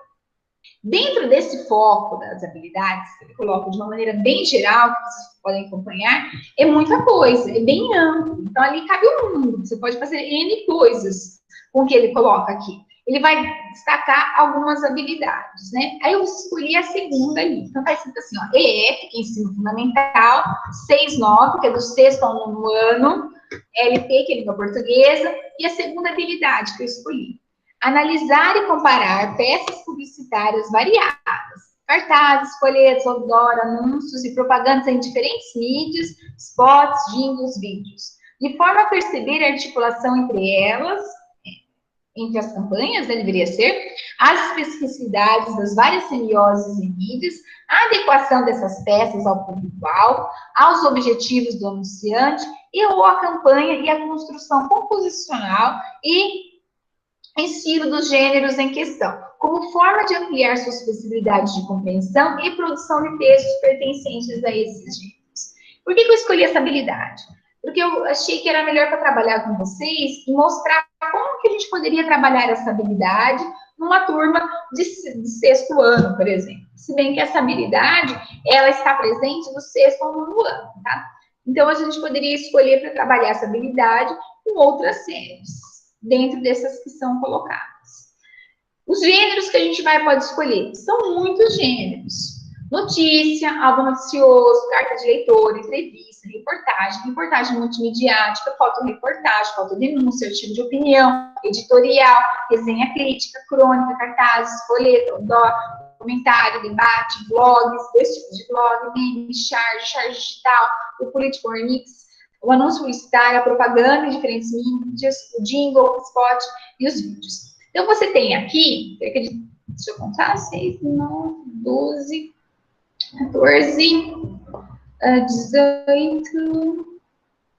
Dentro desse foco das habilidades, que ele coloca de uma maneira bem geral, que vocês podem acompanhar, é muita coisa, é bem amplo. Então, ali cabe um mundo, você pode fazer N coisas com o que ele coloca aqui. Ele vai destacar algumas habilidades, né? Aí eu escolhi a segunda ali. Então, tá escrito assim, ó, EF, que é ensino fundamental, 6-9, que é do 6º ao 9º ano, LP, que é língua portuguesa, e a segunda habilidade que eu escolhi. Analisar e comparar peças publicitárias variadas, cartazes, folhetos, outdoor, anúncios e propagandas em diferentes mídias, spots, jingles, vídeos, de forma a perceber a articulação entre elas, entre as campanhas, né, deveria ser, as especificidades das várias semioses e mídias, a adequação dessas peças ao público-alvo, aos objetivos do anunciante, e ou a campanha e a construção composicional e ensino dos gêneros em questão, como forma de ampliar suas possibilidades de compreensão e produção de textos pertencentes a esses gêneros. Por que eu escolhi essa habilidade? Porque eu achei que era melhor para trabalhar com vocês e mostrar como que a gente poderia trabalhar essa habilidade numa turma de 6º ano, por exemplo. Se bem que essa habilidade, ela está presente no 6º ao 9º ano, tá? Então, a gente poderia escolher para trabalhar essa habilidade com outras séries, dentro dessas que são colocadas. Os gêneros que a gente pode escolher são muitos gêneros. Notícia, álbum noticioso, carta de leitor, entrevista, reportagem multimediática, fotoreportagem, fotodenúncia, artigo de opinião, editorial, resenha crítica, crônica, cartazes, folheto, comentário, debate, blogs, 2 tipos de blog, meme, charge digital, o político remix, o anúncio publicitário, a propaganda em diferentes mídias, o jingle, o spot e os vídeos. Então, você tem aqui, deixa eu contar, 6, 9, 12, 14, 18,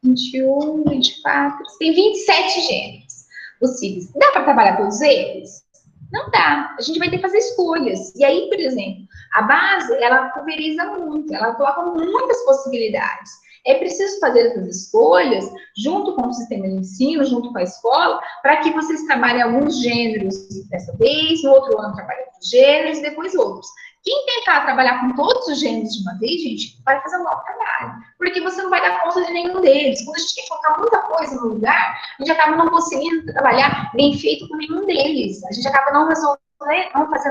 21, 24, tem 27 gêneros possíveis. Dá para trabalhar todos eles? Não dá. A gente vai ter que fazer escolhas. E aí, por exemplo, a base, ela pulveriza muito, ela coloca muitas possibilidades. É preciso fazer essas escolhas junto com o sistema de ensino, junto com a escola, para que vocês trabalhem alguns gêneros dessa vez, no outro ano trabalhem outros gêneros, depois outros. Quem tentar trabalhar com todos os gêneros de uma vez, gente, vai fazer um mau trabalho, porque você não vai dar conta de nenhum deles. Quando a gente quer colocar muita coisa no lugar, a gente acaba não conseguindo trabalhar bem feito com nenhum deles. A gente acaba não fazendo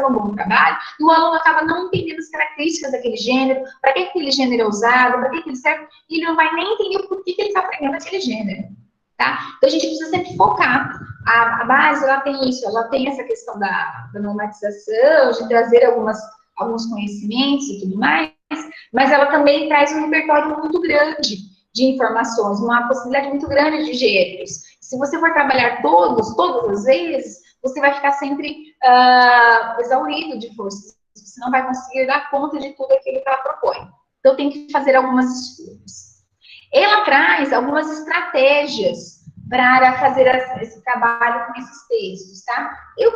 um bom trabalho, e o aluno acaba não entendendo as características daquele gênero, para que aquele gênero é usado, para que ele serve, e ele não vai nem entender o porquê que ele está aprendendo aquele gênero. Tá? Então, a gente precisa sempre focar. A base, ela tem isso, ela tem essa questão da normatização, de trazer alguns conhecimentos e tudo mais, mas ela também traz um repertório muito grande de informações, uma possibilidade muito grande de gêneros. Se você for trabalhar todas as vezes, você vai ficar sempre exaurido de forças. Você não vai conseguir dar conta de tudo aquilo que ela propõe. Então, tem que fazer algumas escolhas. Ela traz algumas estratégias para fazer esse trabalho com esses textos, tá? Eu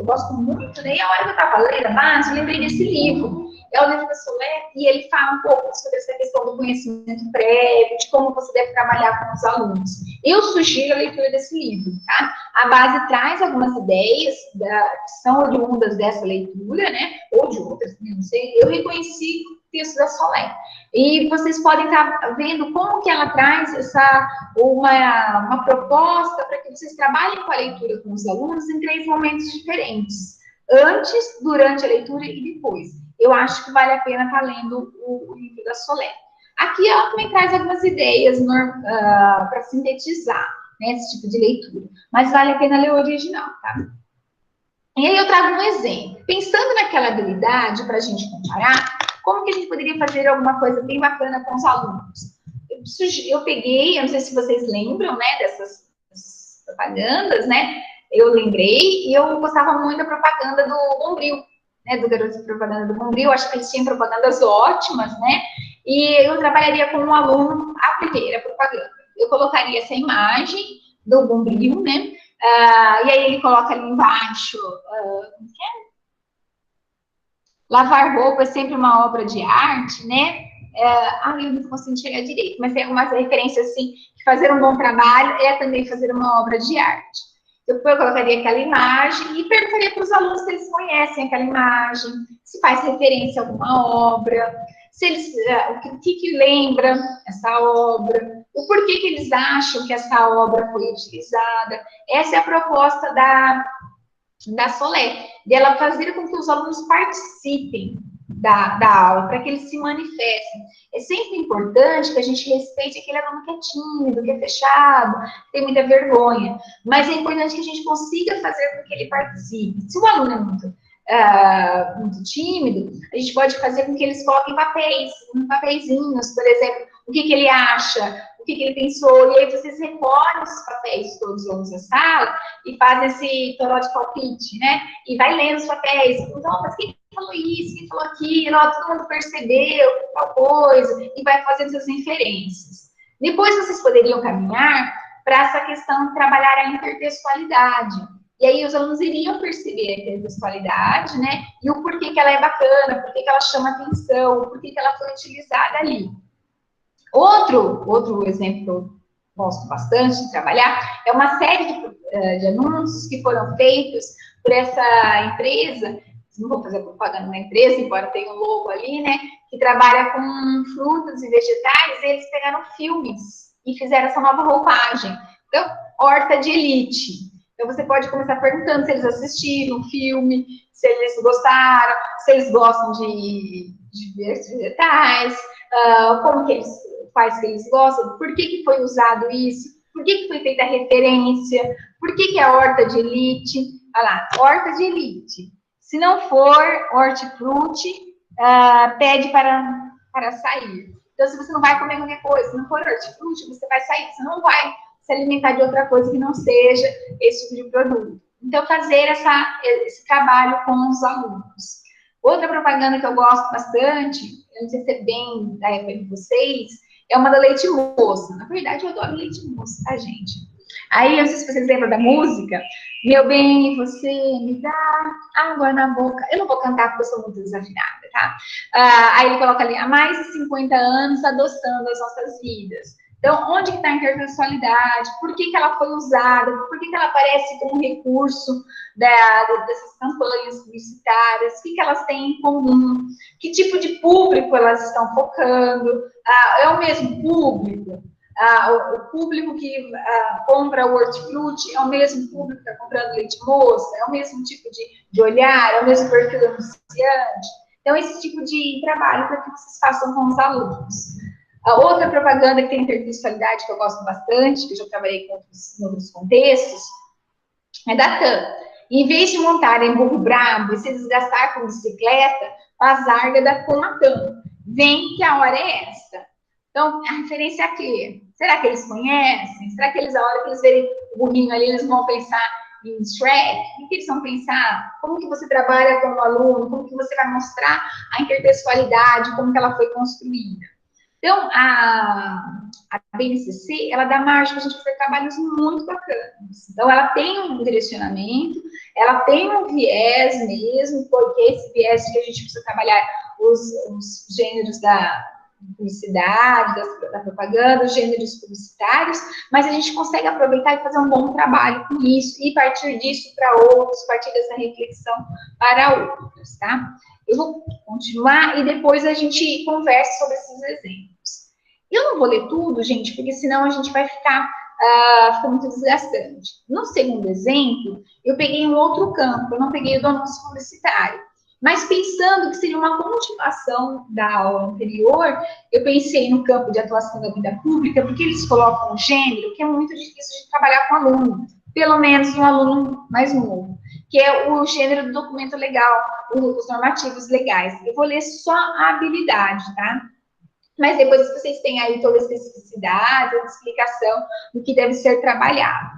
gosto muito, né? E a hora que eu estava lendo a base, eu lembrei desse livro. É o livro da Solé, e ele fala um pouco sobre essa questão do conhecimento prévio, de como você deve trabalhar com os alunos. Eu sugiro a leitura desse livro, tá? A base traz algumas ideias que são oriundas dessa leitura, né? Ou de outras, não sei. Eu reconheci o texto da Solé. E vocês podem estar vendo como que ela traz uma proposta para que vocês trabalhem com a leitura com os alunos em 3 momentos diferentes. Antes, durante a leitura e depois. Eu acho que vale a pena estar lendo o livro da Solé. Aqui ela também traz algumas ideias para sintetizar, né, esse tipo de leitura. Mas vale a pena ler o original, tá? E aí eu trago um exemplo. Pensando naquela habilidade, para a gente comparar, como que a gente poderia fazer alguma coisa bem bacana com os alunos? Eu peguei, eu não sei se vocês lembram, né, dessas propagandas, né? Eu lembrei, e eu gostava muito da propaganda do Bombril, né, do garoto de propaganda do Bombril. Acho que eles tinham propagandas ótimas, né? E eu trabalharia com um aluno a primeira propaganda. Eu colocaria essa imagem do Bombril, né? E aí ele coloca ali embaixo, lavar roupa é sempre uma obra de arte, né? Eu não consigo enxergar direito, mas tem algumas referências assim, que fazer um bom trabalho é também fazer uma obra de arte. Eu colocaria aquela imagem e perguntaria para os alunos se eles conhecem aquela imagem, se faz referência a alguma obra, se eles, o que lembra essa obra, o porquê que eles acham que essa obra foi utilizada. Essa é a proposta da Solé, de ela fazer com que os alunos participem da aula, para que eles se manifestem. É sempre importante que a gente respeite aquele aluno que é tímido, que é fechado, que tem muita vergonha, mas é importante que a gente consiga fazer com que ele participe. Se o aluno é muito tímido, a gente pode fazer com que eles coloquem papeizinhos, por exemplo, o que ele acha, o que ele pensou, e aí vocês recolhem esses papéis todos os alunos da sala e fazem esse toró de palpite, né? E vai lendo os papéis. Então, mas quem falou isso, quem falou aquilo, todo mundo percebeu, tal coisa, e vai fazendo essas inferências. Depois vocês poderiam caminhar para essa questão de trabalhar a intertextualidade. E aí os alunos iriam perceber a intertextualidade, né? E o porquê que ela é bacana, porquê que ela chama atenção, porquê que ela foi utilizada ali. Outro exemplo que eu gosto bastante de trabalhar é uma série de anúncios que foram feitos por essa empresa, não vou fazer propaganda na empresa, embora tenha um logo ali, né, que trabalha com frutas e vegetais, e eles pegaram filmes e fizeram essa nova roupagem. Então, horta de elite. Então, você pode começar perguntando se eles assistiram o filme, se eles gostaram, se eles gostam de vegetais, como que eles, quais que eles gostam, por que foi usado isso, por que foi feita a referência, por que é a horta de elite. Olha lá, horta de elite. Se não for hortifruti, pede para sair. Então, se você não vai comer qualquer coisa, se não for hortifruti, você vai sair, você não vai se alimentar de outra coisa que não seja esse tipo de produto. Então, fazer esse trabalho com os alunos. Outra propaganda que eu gosto bastante, eu não sei se é bem da época de vocês, é uma da Leite Moça. Na verdade, eu adoro Leite Moça, tá, gente? Aí, eu não sei se vocês lembram da música. Meu bem, você me dá água na boca. Eu não vou cantar porque eu sou muito desafinada, tá? Aí ele coloca ali, há mais de 50 anos adoçando as nossas vidas. Então, onde que está a intertextualidade? Por que ela foi usada? Por que ela aparece como recurso dessas campanhas publicitárias? O que elas têm em comum? Que tipo de público elas estão focando? É o mesmo público? O público que compra o hortifruti é o mesmo público que está comprando leite moça? É o mesmo tipo de olhar? É o mesmo perfil do anunciante? Então, esse tipo de trabalho para que vocês façam com os alunos. A outra propaganda que tem intertextualidade, que eu gosto bastante, que eu já trabalhei em outros contextos, é da TAM. Em vez de montar em burro brabo e se desgastar com bicicleta, faz larga com a TAM. Vem que a hora é esta. Então, a referência é a quê? Será que eles conhecem? Será que eles, a hora que eles verem o burrinho ali, eles vão pensar em Shrek? O que eles vão pensar? Como que você trabalha com o aluno? Como que você vai mostrar a intertextualidade? Como que ela foi construída? Então, a BNCC, ela dá margem para a gente fazer trabalhos muito bacanas. Então, ela tem um direcionamento, ela tem um viés mesmo, porque esse viés que a gente precisa trabalhar os gêneros da publicidade, da propaganda, os gêneros publicitários, mas a gente consegue aproveitar e fazer um bom trabalho com isso, e partir disso para outros, partir dessa reflexão para outros, tá? Eu vou continuar e depois a gente conversa sobre esses exemplos. Eu não vou ler tudo, gente, porque senão a gente vai ficar muito desgastante. No segundo exemplo, eu peguei um outro campo, eu não peguei o do anúncio publicitário. Mas pensando que seria uma continuação da aula anterior, eu pensei no campo de atuação da vida pública, porque eles colocam um gênero que é muito difícil de trabalhar com aluno, pelo menos um aluno mais novo, que é o gênero do documento legal, os normativos legais. Eu vou ler só a habilidade, tá? Mas depois vocês têm aí toda a especificidade, a explicação do que deve ser trabalhado.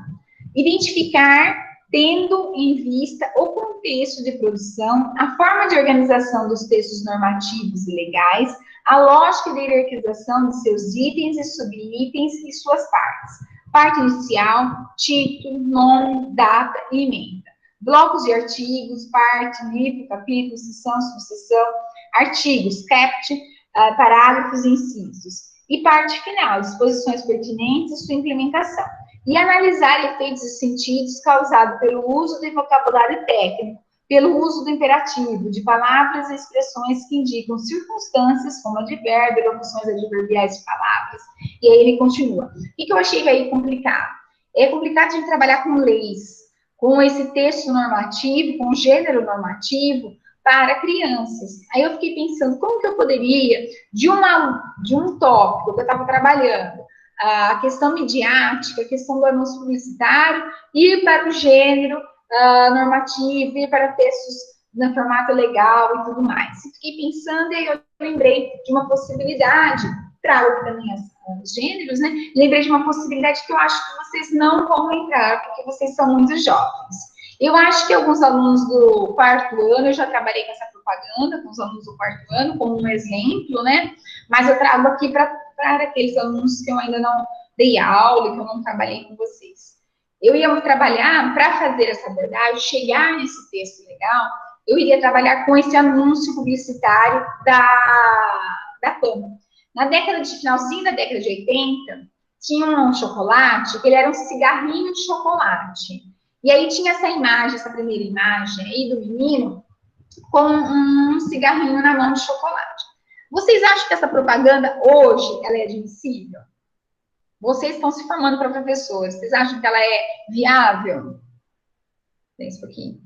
Identificar, tendo em vista o contexto de produção, a forma de organização dos textos normativos e legais, a lógica de hierarquização de seus itens e subitens e suas partes. Parte inicial, título, nome, data e emenda. Blocos de artigos, parte, livro, capítulo, seção, subseção, artigos, caput, parágrafos e incisos. E parte final, disposições pertinentes e sua implementação. e analisar efeitos e sentidos causados pelo uso de vocabulário técnico, pelo uso do imperativo, de palavras e expressões que indicam circunstâncias, como advérbio, locuções adverbiais de palavras. E aí ele continua. O que eu achei aí complicado? É complicado a gente trabalhar com leis, com esse texto normativo, com gênero normativo, para crianças. Aí eu fiquei pensando, como que eu poderia, de um tópico que eu estava trabalhando, a questão midiática, a questão do anúncio publicitário, ir para o gênero normativo, ir para textos no formato legal e tudo mais. E fiquei pensando, e aí eu lembrei de uma possibilidade, trago também os gêneros, né? Lembrei de uma possibilidade que eu acho que vocês não vão entrar, porque vocês são muito jovens. Eu acho que alguns alunos do quarto ano, eu já trabalhei com essa propaganda, com os alunos do quarto ano, como um exemplo, né? Mas eu trago aqui para aqueles alunos que eu ainda não dei aula, que eu não trabalhei com vocês. Eu ia trabalhar, para fazer essa abordagem, chegar nesse texto legal, eu iria trabalhar com esse anúncio publicitário da PAN. Na finalzinho da década de 80, tinha um chocolate, que ele era um cigarrinho de chocolate. E aí tinha essa imagem, essa primeira imagem aí do menino com um cigarrinho na mão de chocolate. Vocês acham que essa propaganda hoje, ela é admissível? Vocês estão se formando para professores, vocês acham que ela é viável? Pensa um pouquinho.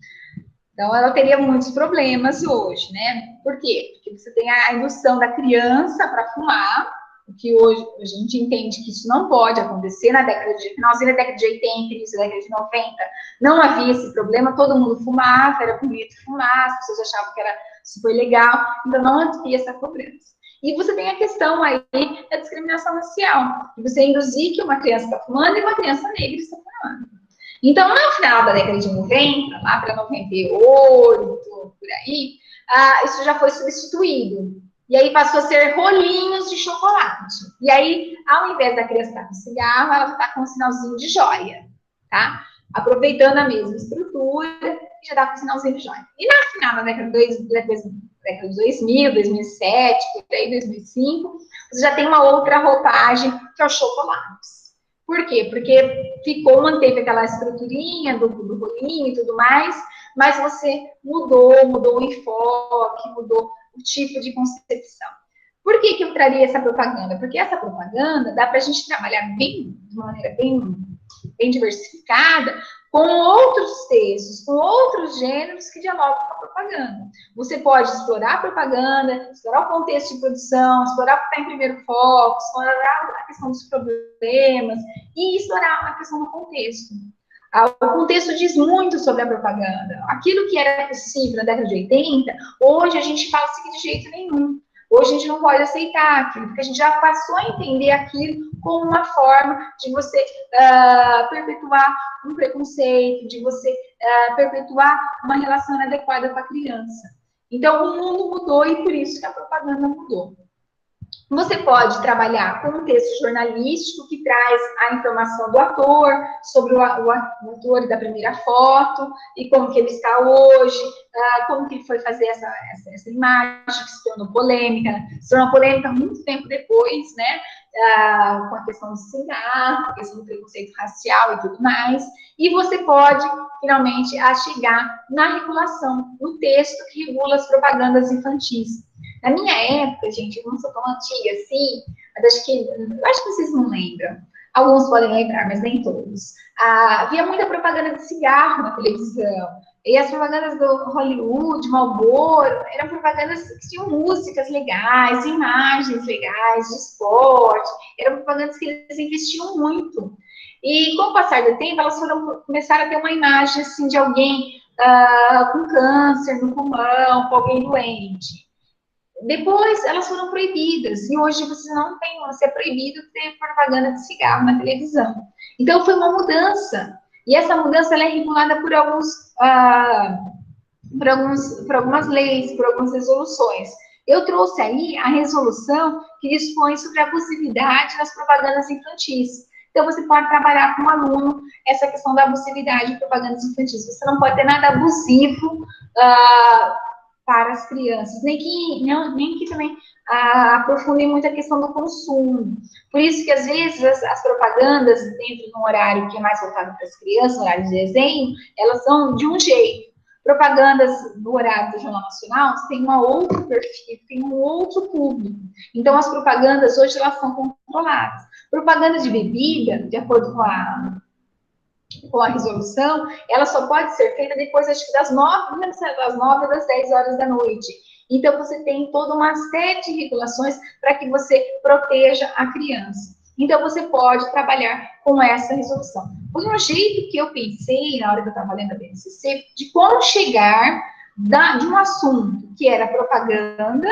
Então, ela teria muitos problemas hoje, né? Por quê? Porque você tem a indução da criança para fumar, o que hoje a gente entende que isso não pode acontecer. Finalzinho da década de 80, início da década de 90, não havia esse problema, todo mundo fumava, era bonito fumar, as pessoas achavam que era super legal, então não havia essa cobrança. E você tem a questão aí da discriminação racial, de você induzir que uma criança está fumando e uma criança negra está fumando. Então, no final da década de 90, lá para 98, por aí, isso já foi substituído. E aí passou a ser rolinhos de chocolate. E aí, ao invés da criança estar com cigarro, ela está com um sinalzinho de joia, tá? Aproveitando a mesma estrutura, já está com um sinalzinho de joia. E na final da década de 2000, 2007, por aí, 2005, você já tem uma outra roupagem, que é o chocolate. Por quê? Porque manteve aquela estruturinha do rolinho e tudo mais, mas você mudou o enfoque, mudou o tipo de concepção. Por que eu traria essa propaganda? Porque essa propaganda dá para a gente trabalhar de uma maneira bem diversificada, com outros textos, com outros gêneros que dialogam com a propaganda. Você pode explorar a propaganda, explorar o contexto de produção, explorar o que está em primeiro foco, explorar a questão dos problemas e explorar a questão do contexto. O contexto diz muito sobre a propaganda. Aquilo que era possível na década de 80, hoje a gente fala assim de jeito nenhum. Hoje a gente não pode aceitar aquilo, porque a gente já passou a entender aquilo como uma forma de você perpetuar um preconceito, de você perpetuar uma relação inadequada com a criança. Então, o mundo mudou e por isso que a propaganda mudou. Você pode trabalhar com um texto jornalístico que traz a informação do ator, sobre o ator da primeira foto, e como que ele está hoje, como que ele foi fazer essa imagem, que se tornou polêmica. Se tornou polêmica muito tempo depois, né? Com a questão do cigarro, a questão do preconceito racial e tudo mais. E você pode, finalmente, chegar na regulação, no texto que regula as propagandas infantis. Na minha época, gente, eu não sou tão antiga assim, mas acho que vocês não lembram. Alguns podem lembrar, mas nem todos. Havia muita propaganda de cigarro na televisão. E as propagandas do Hollywood, Marlboro, eram propagandas que tinham músicas legais, imagens legais, de esporte. Eram propagandas que eles investiam muito. E com o passar do tempo, elas começaram a ter uma imagem assim, de alguém com câncer no pulmão, com alguém doente. Depois, elas foram proibidas, e hoje você não tem, você é proibido ter propaganda de cigarro na televisão. Então, foi uma mudança, e essa mudança ela é regulada por algumas leis, por algumas resoluções. Eu trouxe aí a resolução que dispõe sobre a abusividade nas propagandas infantis. Então, você pode trabalhar com o aluno essa questão da abusividade em propagandas infantis. Você não pode ter nada abusivo para as crianças, nem que também aprofundem muito a questão do consumo. Por isso que, às vezes, as propagandas, dentro de um horário que é mais voltado para as crianças, horário de desenho, elas são de um jeito. Propagandas no horário do Jornal Nacional tem um outro perfil, tem um outro público. Então, as propagandas hoje, elas são controladas. Propaganda de bebida, de acordo com a resolução, ela só pode ser feita depois, acho que das 9 ou das 10 horas da noite. Então, você tem toda uma série de regulações para que você proteja a criança. Então, você pode trabalhar com essa resolução. Foi um jeito que eu pensei, na hora que eu estava lendo a BNCC, de como chegar de um assunto que era propaganda,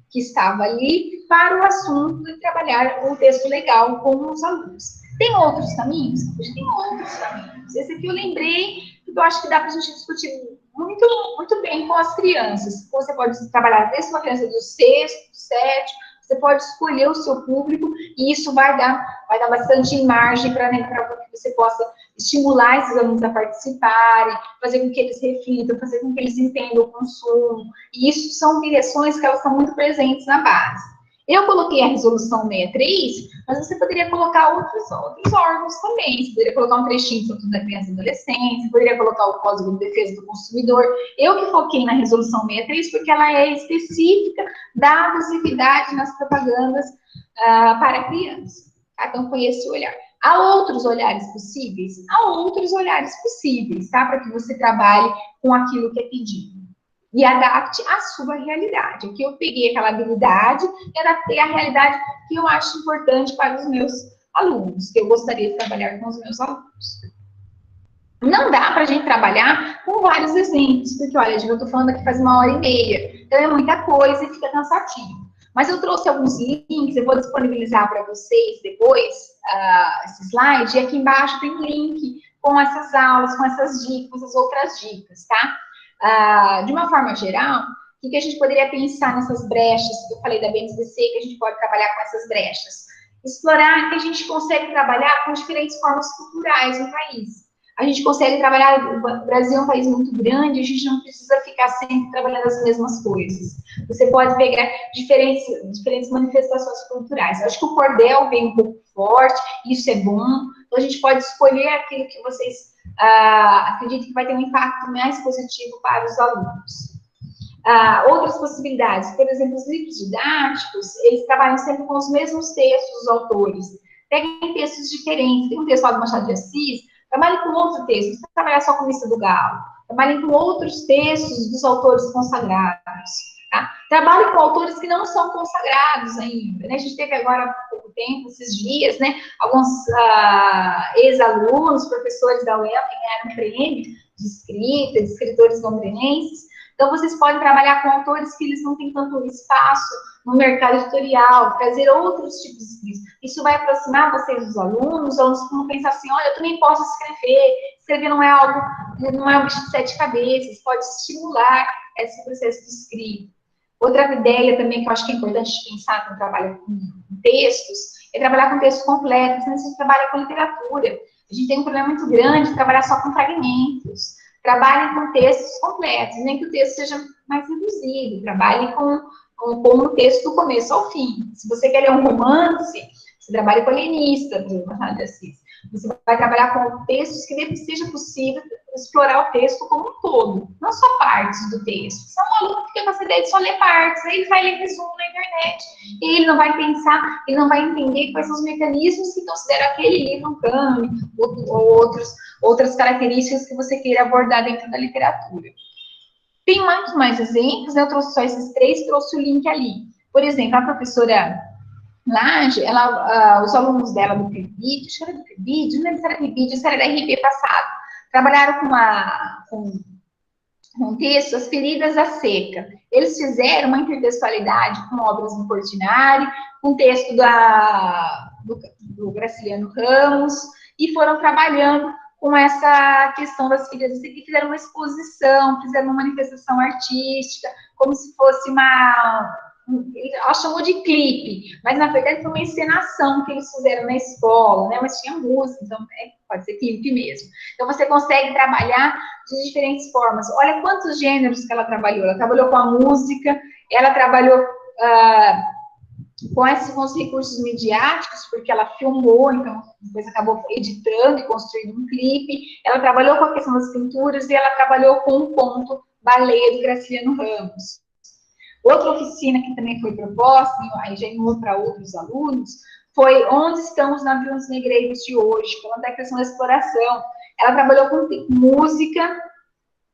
que estava ali, para o assunto de trabalhar o texto legal com os alunos. Tem outros caminhos? Tem outros caminhos. Esse aqui eu lembrei, que eu acho que dá para a gente discutir muito, muito bem com as crianças. Você pode trabalhar desde uma criança do 6º, 7º, você pode escolher o seu público e isso vai dar bastante margem para que você possa estimular esses alunos a participarem, fazer com que eles reflitam, fazer com que eles entendam o consumo. E isso são direções que elas estão muito presentes na base. Eu coloquei a resolução 63, mas você poderia colocar outros órgãos também. Você poderia colocar um trechinho do Estatuto da Criança e Adolescente, você poderia colocar o Código de Defesa do Consumidor. Eu que foquei na resolução 63, porque ela é específica da abusividade nas propagandas para crianças. Então, foi esse olhar. Há outros olhares possíveis? Há outros olhares possíveis, tá? Para que você trabalhe com aquilo que é pedido. E adapte a sua realidade. Aqui eu peguei aquela habilidade e adaptei a realidade que eu acho importante para os meus alunos, que eu gostaria de trabalhar com os meus alunos. Não dá para a gente trabalhar com vários exemplos, porque, olha, eu estou falando aqui faz 1h30, então é muita coisa e fica cansativo. Mas eu trouxe alguns links, eu vou disponibilizar para vocês depois esse slide, e aqui embaixo tem um link com essas aulas, com essas dicas, as outras dicas, tá? De uma forma geral, o que a gente poderia pensar nessas brechas que eu falei da BNCC, que a gente pode trabalhar com essas brechas? Explorar que a gente consegue trabalhar com diferentes formas culturais no país. A gente consegue trabalhar, o Brasil é um país muito grande, a gente não precisa ficar sempre trabalhando as mesmas coisas. Você pode pegar diferentes manifestações culturais. Eu acho que o cordel vem um pouco forte, isso é bom, então a gente pode escolher aquilo que vocês acredito que vai ter um impacto mais positivo para os alunos. Outras possibilidades, por exemplo, os livros didáticos, eles trabalham sempre com os mesmos textos dos autores. Peguem textos diferentes, tem um texto lá do Machado de Assis, trabalhem com outro texto, não precisa trabalhar só com Missa do Galo, trabalhem com outros textos dos autores consagrados. Tá? Trabalhe com autores que não são consagrados ainda, né? A gente teve agora há pouco tempo, esses dias, né? Alguns ex-alunos, professores da UEL, que ganharam prêmio de escrita, de escritores londrinenses. Então, vocês podem trabalhar com autores que eles não têm tanto espaço no mercado editorial, trazer outros tipos de escritos. Isso vai aproximar vocês dos alunos, os alunos vão pensar assim, olha, eu também posso escrever não é um bicho de 7 cabeças, pode estimular esse processo de escrita. Outra ideia também que eu acho que é importante pensar quando trabalha com textos, é trabalhar com textos completos, né? A gente trabalha com literatura. A gente tem um problema muito grande de trabalhar só com fragmentos. Trabalhem com textos completos, nem que o texto seja mais reduzido. Trabalhem com o texto do começo ao fim. Se você quer ler um romance, você trabalha com alienista, do Machado de Assis. Você vai trabalhar com textos que seja possível explorar o texto como um todo, não só partes do texto. Se um aluno fica com essa ideia de só ler partes, aí ele vai ler resumo na internet, e ele não vai pensar, ele não vai entender quais são os mecanismos que considera aquele livro um cânone, ou outras características que você queira abordar dentro da literatura. Tem muitos mais exemplos, né? Eu trouxe só esses 3, trouxe o link ali. Por exemplo, a professora Laje, os alunos dela do PIBID, acho que era do PIBID, não lembro se era PIBID, se era da RP passado, trabalharam com um texto, As Feridas da Seca. Eles fizeram uma intertextualidade com obras do Portinari, com texto do Graciliano Ramos, e foram trabalhando com essa questão das feridas da seca, e fizeram uma exposição, fizeram uma manifestação artística, como se fosse ela chamou de clipe, mas na verdade foi uma encenação que eles fizeram na escola, né? Mas tinha música, então pode ser clipe mesmo. Então você consegue trabalhar de diferentes formas. Olha quantos gêneros que ela trabalhou. Ela trabalhou com a música, ela trabalhou com os recursos midiáticos, porque ela filmou, então depois acabou editando e construindo um clipe. Ela trabalhou com a questão das pinturas e ela trabalhou com o conto Baleia, do Graciliano Ramos. Outra oficina que também foi proposta, aí já indo para outros alunos, foi Onde Estão os Navios Negreiros de Hoje, falando da questão da exploração. Ela trabalhou com música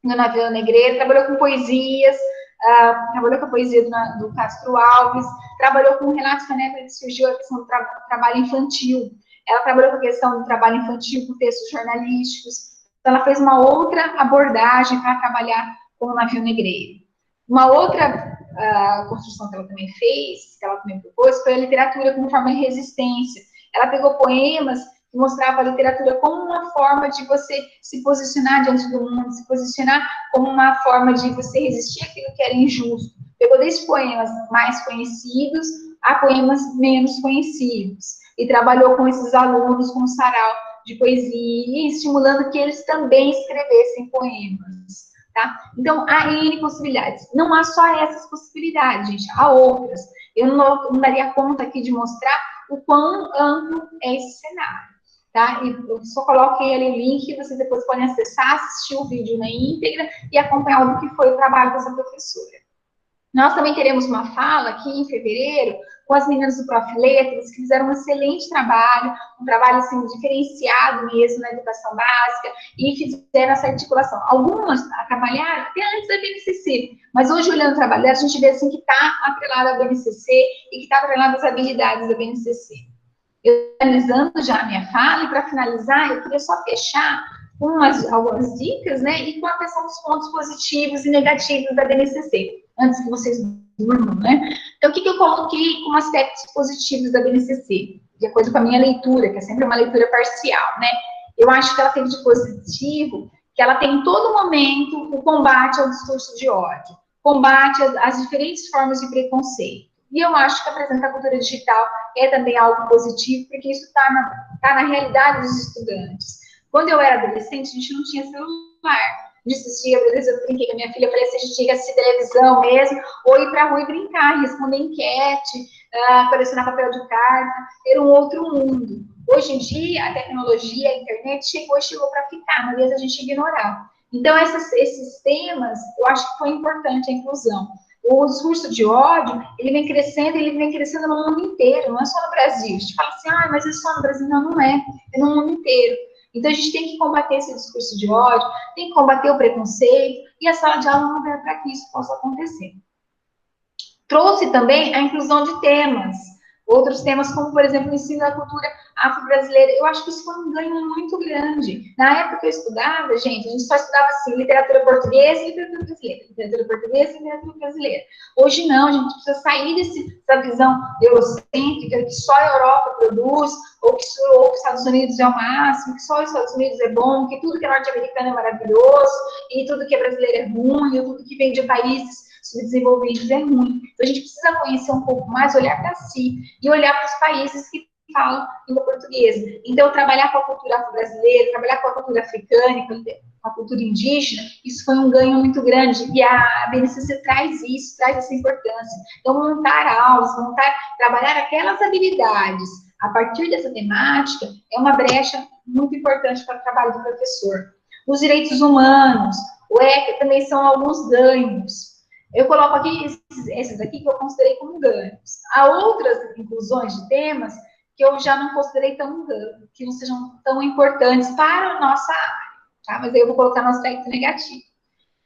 no navio negreiro, trabalhou com poesias, trabalhou com a poesia do Castro Alves, trabalhou com o Renato Faneca, que surgiu a questão do trabalho infantil. Ela trabalhou com a questão do trabalho infantil com textos jornalísticos. Então, ela fez uma outra abordagem para trabalhar com o navio negreiro. Uma outra construção que ela também fez, que ela também propôs, foi a literatura como forma de resistência. Ela pegou poemas que mostrava a literatura como uma forma de você se posicionar diante do mundo, se posicionar como uma forma de você resistir àquilo que era injusto. Pegou desde poemas mais conhecidos a poemas menos conhecidos. E trabalhou com esses alunos com um sarau de poesia, e estimulando que eles também escrevessem poemas. Tá? Então, há N possibilidades. Não há só essas possibilidades, gente, há outras. Eu não daria conta aqui de mostrar o quão amplo é esse cenário. Tá? E eu só coloquei ali o link, vocês depois podem acessar, assistir o vídeo na íntegra e acompanhar o que foi o trabalho dessa professora. Nós também teremos uma fala aqui em fevereiro com as meninas do Prof. Letras, que fizeram um excelente trabalho, um trabalho assim, diferenciado mesmo na educação básica, e fizeram essa articulação. Algumas trabalharam até antes da BNCC, mas hoje, olhando o trabalho dela, a gente vê assim, que está atrelado à BNCC e que está atrelado às habilidades da BNCC. Eu analisando já a minha fala, e para finalizar, eu queria só fechar com algumas dicas, né, e com a questão dos pontos positivos e negativos da BNCC, antes que vocês durmam, né? Então, o que eu coloquei como aspectos positivos da BNCC? De acordo com a minha leitura, que é sempre uma leitura parcial, né? Eu acho que ela teve de positivo, que ela tem em todo momento o combate ao discurso de ódio, combate às diferentes formas de preconceito. E eu acho que apresentar a cultura digital é também algo positivo, porque isso está na realidade dos estudantes. Quando eu era adolescente, a gente não tinha celular. A gente assistia, às vezes eu brinquei com a minha filha, eu falei assim, a gente tinha que assistir televisão mesmo, ou ir para a rua e brincar, responder enquete, colecionar papel de carta, era um outro mundo. Hoje em dia, a tecnologia, a internet chegou para ficar, mas às vezes a gente ignorar. Então, esses temas, eu acho que foi importante a inclusão. O discurso de ódio, ele vem crescendo no mundo inteiro, não é só no Brasil. A gente fala assim, mas é só no Brasil. Não, não é. É no mundo inteiro. Então, a gente tem que combater esse discurso de ódio, tem que combater o preconceito, e a sala de aula é um lugar para que isso possa acontecer. Trouxe também a inclusão de temas. Outros temas, como, por exemplo, o ensino da cultura afro-brasileira. Eu acho que isso foi um ganho muito grande. Na época que eu estudava, gente, a gente só estudava assim, literatura portuguesa e literatura brasileira. Literatura portuguesa e literatura brasileira. Hoje não, a gente precisa sair dessa visão eurocêntrica, que só a Europa produz, ou que os Estados Unidos é o máximo, que só os Estados Unidos é bom, que tudo que é norte-americano é maravilhoso, e tudo que é brasileiro é ruim, ou tudo que vem de países subdesenvolvidos é ruim. Então, a gente precisa conhecer um pouco mais, olhar para si e olhar para os países que falam língua portuguesa. Então, trabalhar com a cultura afro-brasileira, trabalhar com a cultura africana, com a cultura indígena, isso foi um ganho muito grande. E a BNCC traz isso, traz essa importância. Então, montar aulas, trabalhar aquelas habilidades a partir dessa temática é uma brecha muito importante para o trabalho do professor. Os direitos humanos, o ECA também são alguns ganhos. Eu coloco aqui esses aqui que eu considerei como ganhos. Há outras inclusões de temas que eu já não considerei que não sejam tão importantes para a nossa área, tá? Mas aí eu vou colocar no aspecto negativo.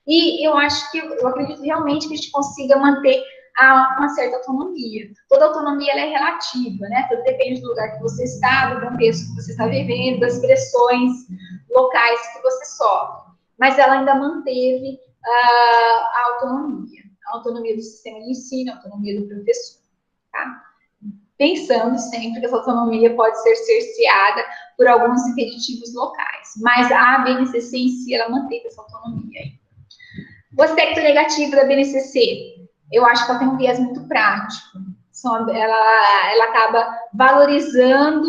E eu acredito realmente que a gente consiga manter uma certa autonomia. Toda autonomia ela é relativa, né? Tudo depende do lugar que você está, do contexto que você está vivendo, das pressões locais que você sofre. Mas ela ainda manteve a autonomia do sistema de ensino, a autonomia do professor, tá? Pensando sempre que essa autonomia pode ser cerceada por alguns impeditivos locais, mas a BNCC em si, ela manteve essa autonomia. O aspecto negativo da BNCC, eu acho que ela tem um viés muito prático. Ela acaba valorizando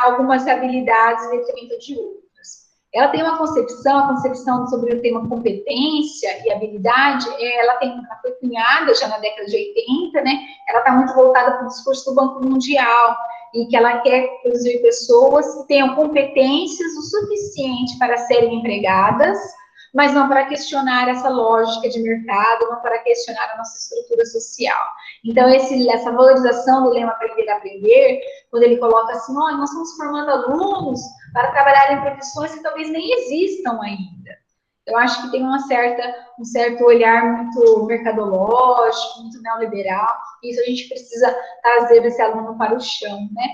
algumas habilidades em detrimento de outras. Ela tem uma concepção, a concepção sobre o tema competência e habilidade, ela foi cunhada já na década de 80, né? Ela está muito voltada para o discurso do Banco Mundial, e que ela quer produzir pessoas que tenham competências o suficiente para serem empregadas, mas não para questionar essa lógica de mercado, não para questionar a nossa estrutura social. Então, essa valorização do lema Aprender a Aprender, quando ele coloca assim, olha, nós estamos formando alunos para trabalhar em profissões que talvez nem existam ainda. Eu acho que tem um certo olhar muito mercadológico, muito neoliberal, e isso a gente precisa trazer esse aluno para o chão, né?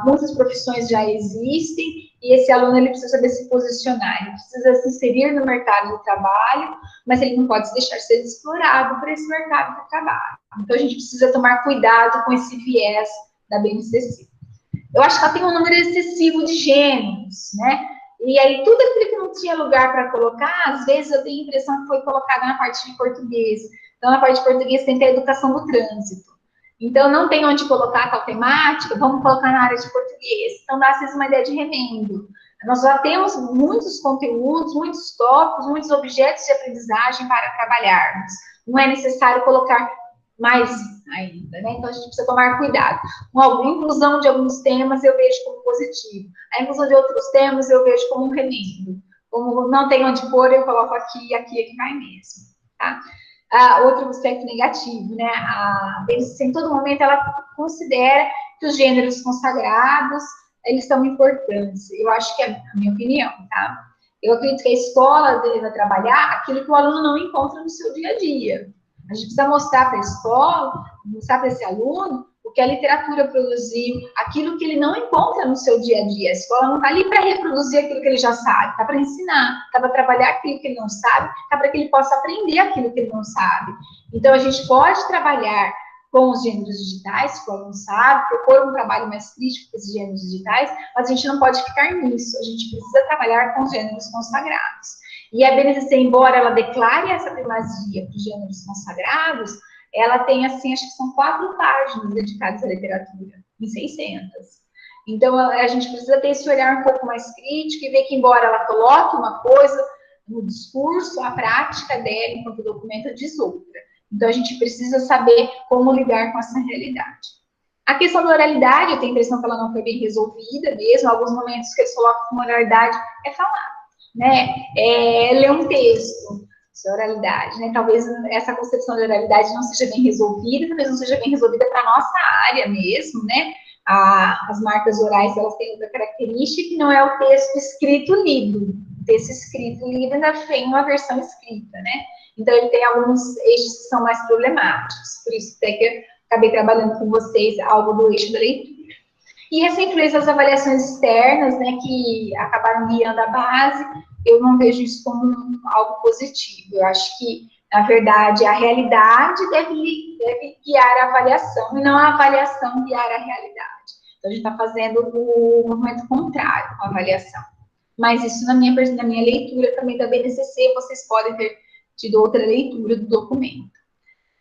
Muitas profissões já existem, e esse aluno ele precisa saber se posicionar, ele precisa se inserir no mercado de trabalho, mas ele não pode se deixar ser explorado por esse mercado de trabalho. Então, a gente precisa tomar cuidado com esse viés da BNCC. Eu acho que ela tem um número excessivo de gêneros, né? E aí, tudo aquilo que não tinha lugar para colocar, às vezes eu tenho a impressão que foi colocado na parte de português. Então, na parte de português tem a educação do trânsito. Então, não tem onde colocar tal temática, vamos colocar na área de português. Então, dá, às vezes, uma ideia de remendo. Nós já temos muitos conteúdos, muitos tópicos, muitos objetos de aprendizagem para trabalharmos. Não é necessário colocar mais ainda, né? Então, a gente precisa tomar cuidado. A inclusão de alguns temas eu vejo como positivo. A inclusão de outros temas eu vejo como um remendo. Como não tem onde pôr, eu coloco aqui, aqui é que vai mesmo, tá? Outro aspecto negativo, né? A BNCC, em todo momento, ela considera que os gêneros consagrados, eles são importantes. Eu acho que é a minha opinião, tá? Eu acredito que a escola deve trabalhar aquilo que o aluno não encontra no seu dia a dia. A gente precisa mostrar para a escola, mostrar para esse aluno o que a literatura produziu, aquilo que ele não encontra no seu dia a dia. A escola não está ali para reproduzir aquilo que ele já sabe, está para ensinar, está para trabalhar aquilo que ele não sabe, está para que ele possa aprender aquilo que ele não sabe. Então, a gente pode trabalhar com os gêneros digitais, que o aluno sabe, propor um trabalho mais crítico com esses gêneros digitais, mas a gente não pode ficar nisso, a gente precisa trabalhar com os gêneros consagrados. E a BNCC, embora ela declare essa primazia para os gêneros consagrados, ela tem, assim, acho que são 4 páginas dedicadas à literatura, em 600. Então, a gente precisa ter esse olhar um pouco mais crítico e ver que, embora ela coloque uma coisa no discurso, a prática dela, enquanto documento, diz outra. Então, a gente precisa saber como lidar com essa realidade. A questão da oralidade, eu tenho a impressão que ela não foi bem resolvida mesmo. Alguns momentos que eles colocam como oralidade é falar, né? Ler um texto, isso é oralidade, né? Talvez essa concepção de oralidade não seja bem resolvida, talvez não seja bem resolvida para a nossa área mesmo, né? As marcas orais, elas têm outra característica que não é o texto escrito lido. O texto escrito lido ainda tem uma versão escrita, né? Então, ele tem alguns eixos que são mais problemáticos, por isso até que eu acabei trabalhando com vocês algo do eixo da leitura. E essa influência das avaliações externas, né, que acabaram guiando a base, eu não vejo isso como algo positivo. Eu acho que, na verdade, a realidade deve guiar a avaliação, e não a avaliação guiar a realidade. Então, a gente está fazendo o movimento contrário com a avaliação. Mas isso, na minha leitura também da BNCC, vocês podem ter tido outra leitura do documento.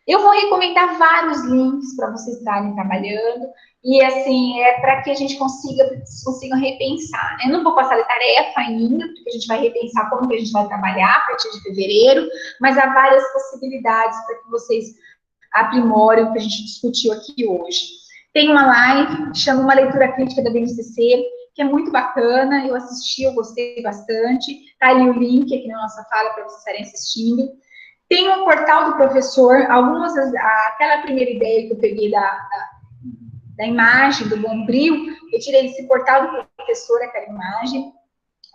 Eu vou recomendar vários links para vocês estarem trabalhando, e assim, para que a gente consiga repensar, né? Eu não vou passar a tarefa ainda, porque a gente vai repensar como que a gente vai trabalhar a partir de fevereiro, mas há várias possibilidades para que vocês aprimorem o que a gente discutiu aqui hoje. Tem uma live que chama Uma Leitura Crítica da BNCC, que é muito bacana, eu assisti, eu gostei bastante, tá ali o link aqui na nossa fala para vocês estarem assistindo. Tem um portal do professor, aquela primeira ideia que eu peguei da imagem do Bombril, eu tirei desse portal do professor, aquela imagem,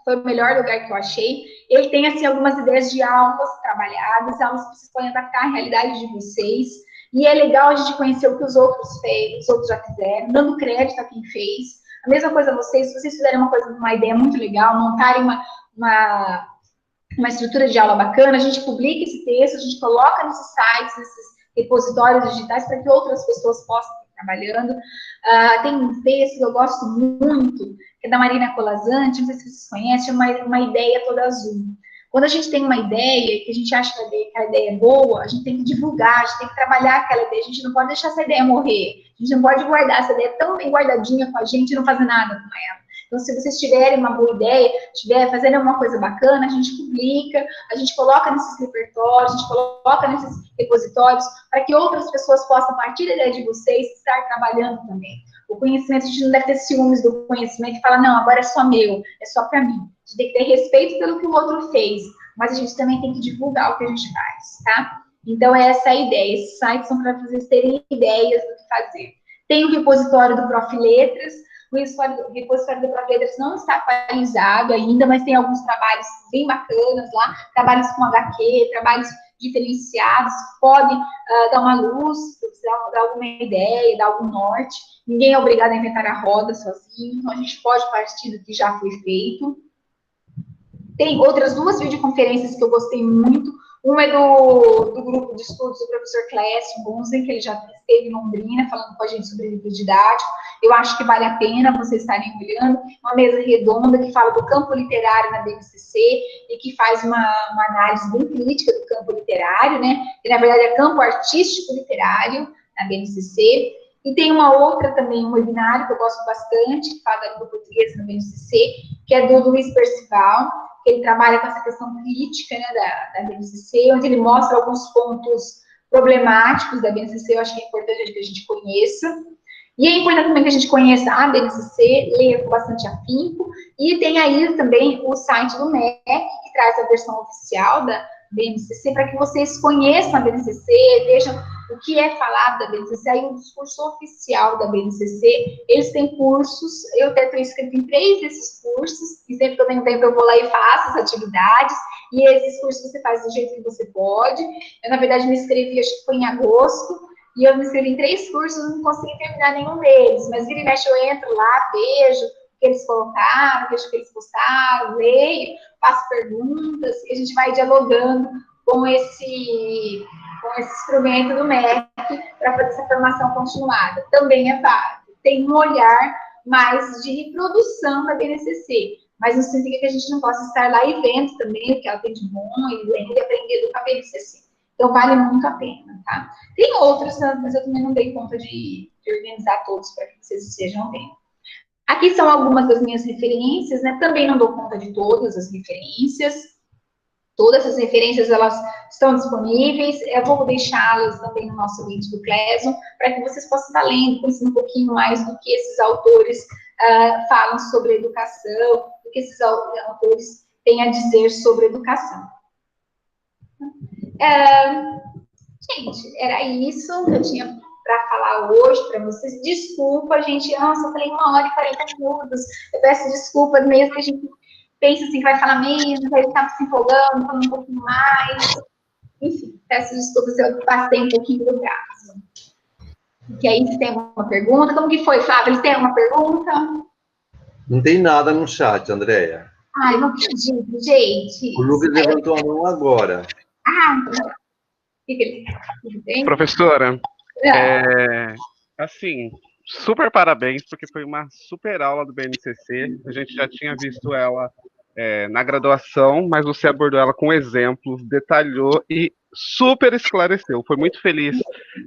foi o melhor lugar que eu achei. Ele tem, assim, algumas ideias de aulas trabalhadas, aulas que vocês podem adaptar à realidade de vocês, e é legal a gente conhecer o que os outros já fizeram, dando crédito a quem fez. A mesma coisa vocês, se vocês fizerem uma ideia muito legal, montarem uma estrutura de aula bacana, a gente publica esse texto, a gente coloca nesses sites, nesses repositórios digitais, para que outras pessoas possam estar trabalhando. Tem um texto que eu gosto muito, que é da Marina Colasanti, não sei se vocês conhecem, uma ideia toda azul. Quando a gente tem uma ideia, que a gente acha que a ideia é boa, a gente tem que divulgar, a gente tem que trabalhar aquela ideia, a gente não pode deixar essa ideia morrer, a gente não pode guardar essa ideia tão bem guardadinha com a gente e não fazer nada com ela. Então, se vocês tiverem uma boa ideia, estiver fazendo alguma coisa bacana, a gente publica, a gente coloca nesses repertórios, a gente coloca nesses repositórios, para que outras pessoas possam, a partir da ideia de vocês, estar trabalhando também. O conhecimento, a gente não deve ter ciúmes do conhecimento e falar, não, agora é só meu, é só para mim. A gente tem que ter respeito pelo que o outro fez, mas a gente também tem que divulgar o que a gente faz, tá? Então, essa é a ideia. Esses sites são para vocês terem ideias do que fazer. Tem o repositório do Prof. Letras. O repositório do Prof. Letras não está atualizado ainda, mas tem alguns trabalhos bem bacanas lá, trabalhos com HQ, trabalhos diferenciados, que podem dar uma luz, dar alguma ideia, dar algum norte. Ninguém é obrigado a inventar a roda sozinho, então a gente pode partir do que já foi feito. Tem outras duas videoconferências que eu gostei muito. Uma é do grupo de estudos do professor Clécio Bunzen, que ele já esteve em Londrina, falando com a gente sobre livro didático. Eu acho que vale a pena vocês estarem olhando. Uma mesa redonda que fala do campo literário na BNCC e que faz uma análise bem crítica do campo literário, né? Que, na verdade, é campo artístico literário na BNCC. E tem uma outra também, um webinário que eu gosto bastante, que fala da língua portuguesa na BNCC, que é do Luiz Percival, que ele trabalha com essa questão crítica, né, da BNCC, onde ele mostra alguns pontos problemáticos da BNCC. Eu acho que é importante que a gente conheça. E é importante também que a gente conheça a BNCC, leia com bastante afinco. E tem aí também o site do MEC, que traz a versão oficial da BNCC, para que vocês conheçam a BNCC, vejam o que é falado da BNCC, aí o discurso oficial da BNCC, eles têm cursos, eu até estou inscrito em 3 desses cursos, e sempre que eu tenho tempo eu vou lá e faço as atividades, e esses cursos você faz do jeito que você pode. Eu, na verdade, me inscrevi, acho que foi em agosto, e eu me inscrevi em 3 cursos, não consegui terminar nenhum deles, mas vira e mexe eu entro lá, vejo o que eles colocaram, vejo o que eles postaram, leio, faço perguntas, e a gente vai dialogando com esse instrumento do MEC para fazer essa formação continuada. Também é válido. Tem um olhar mais de reprodução da BNCC, mas não significa que a gente não possa estar lá e vendo também o que ela tem de bom e lendo e aprendendo com a BNCC. Então, vale muito a pena, tá? Tem outros, mas eu também não dei conta de organizar todos para que vocês estejam vendo. Aqui são algumas das minhas referências, né? Também não dou conta de todas as referências. Todas essas referências, elas estão disponíveis. Eu vou deixá-las também no nosso link do Cleson, para que vocês possam estar lendo, conhecendo um pouquinho mais do que esses autores falam sobre educação, do que esses autores têm a dizer sobre educação. Gente, era isso que eu tinha para falar hoje para vocês. Desculpa, gente. Nossa, eu falei 1h40. Eu peço desculpa mesmo que a gente pensa assim que vai falar menos, aí está se empolgando, falando um pouquinho mais. Enfim, peço desculpas se eu passei um pouquinho do prazo. E aí, se tem alguma pergunta? Como que foi, Flávio? Eles têm alguma pergunta? Não tem nada no chat, Andréia. Ai, não acredito, gente. O Lucas levantou a mão agora. O que ele tem? Professora, assim, super parabéns, porque foi uma super aula do BNCC. A gente já tinha visto ela na graduação, mas você abordou ela com exemplos, detalhou e super esclareceu. Foi muito feliz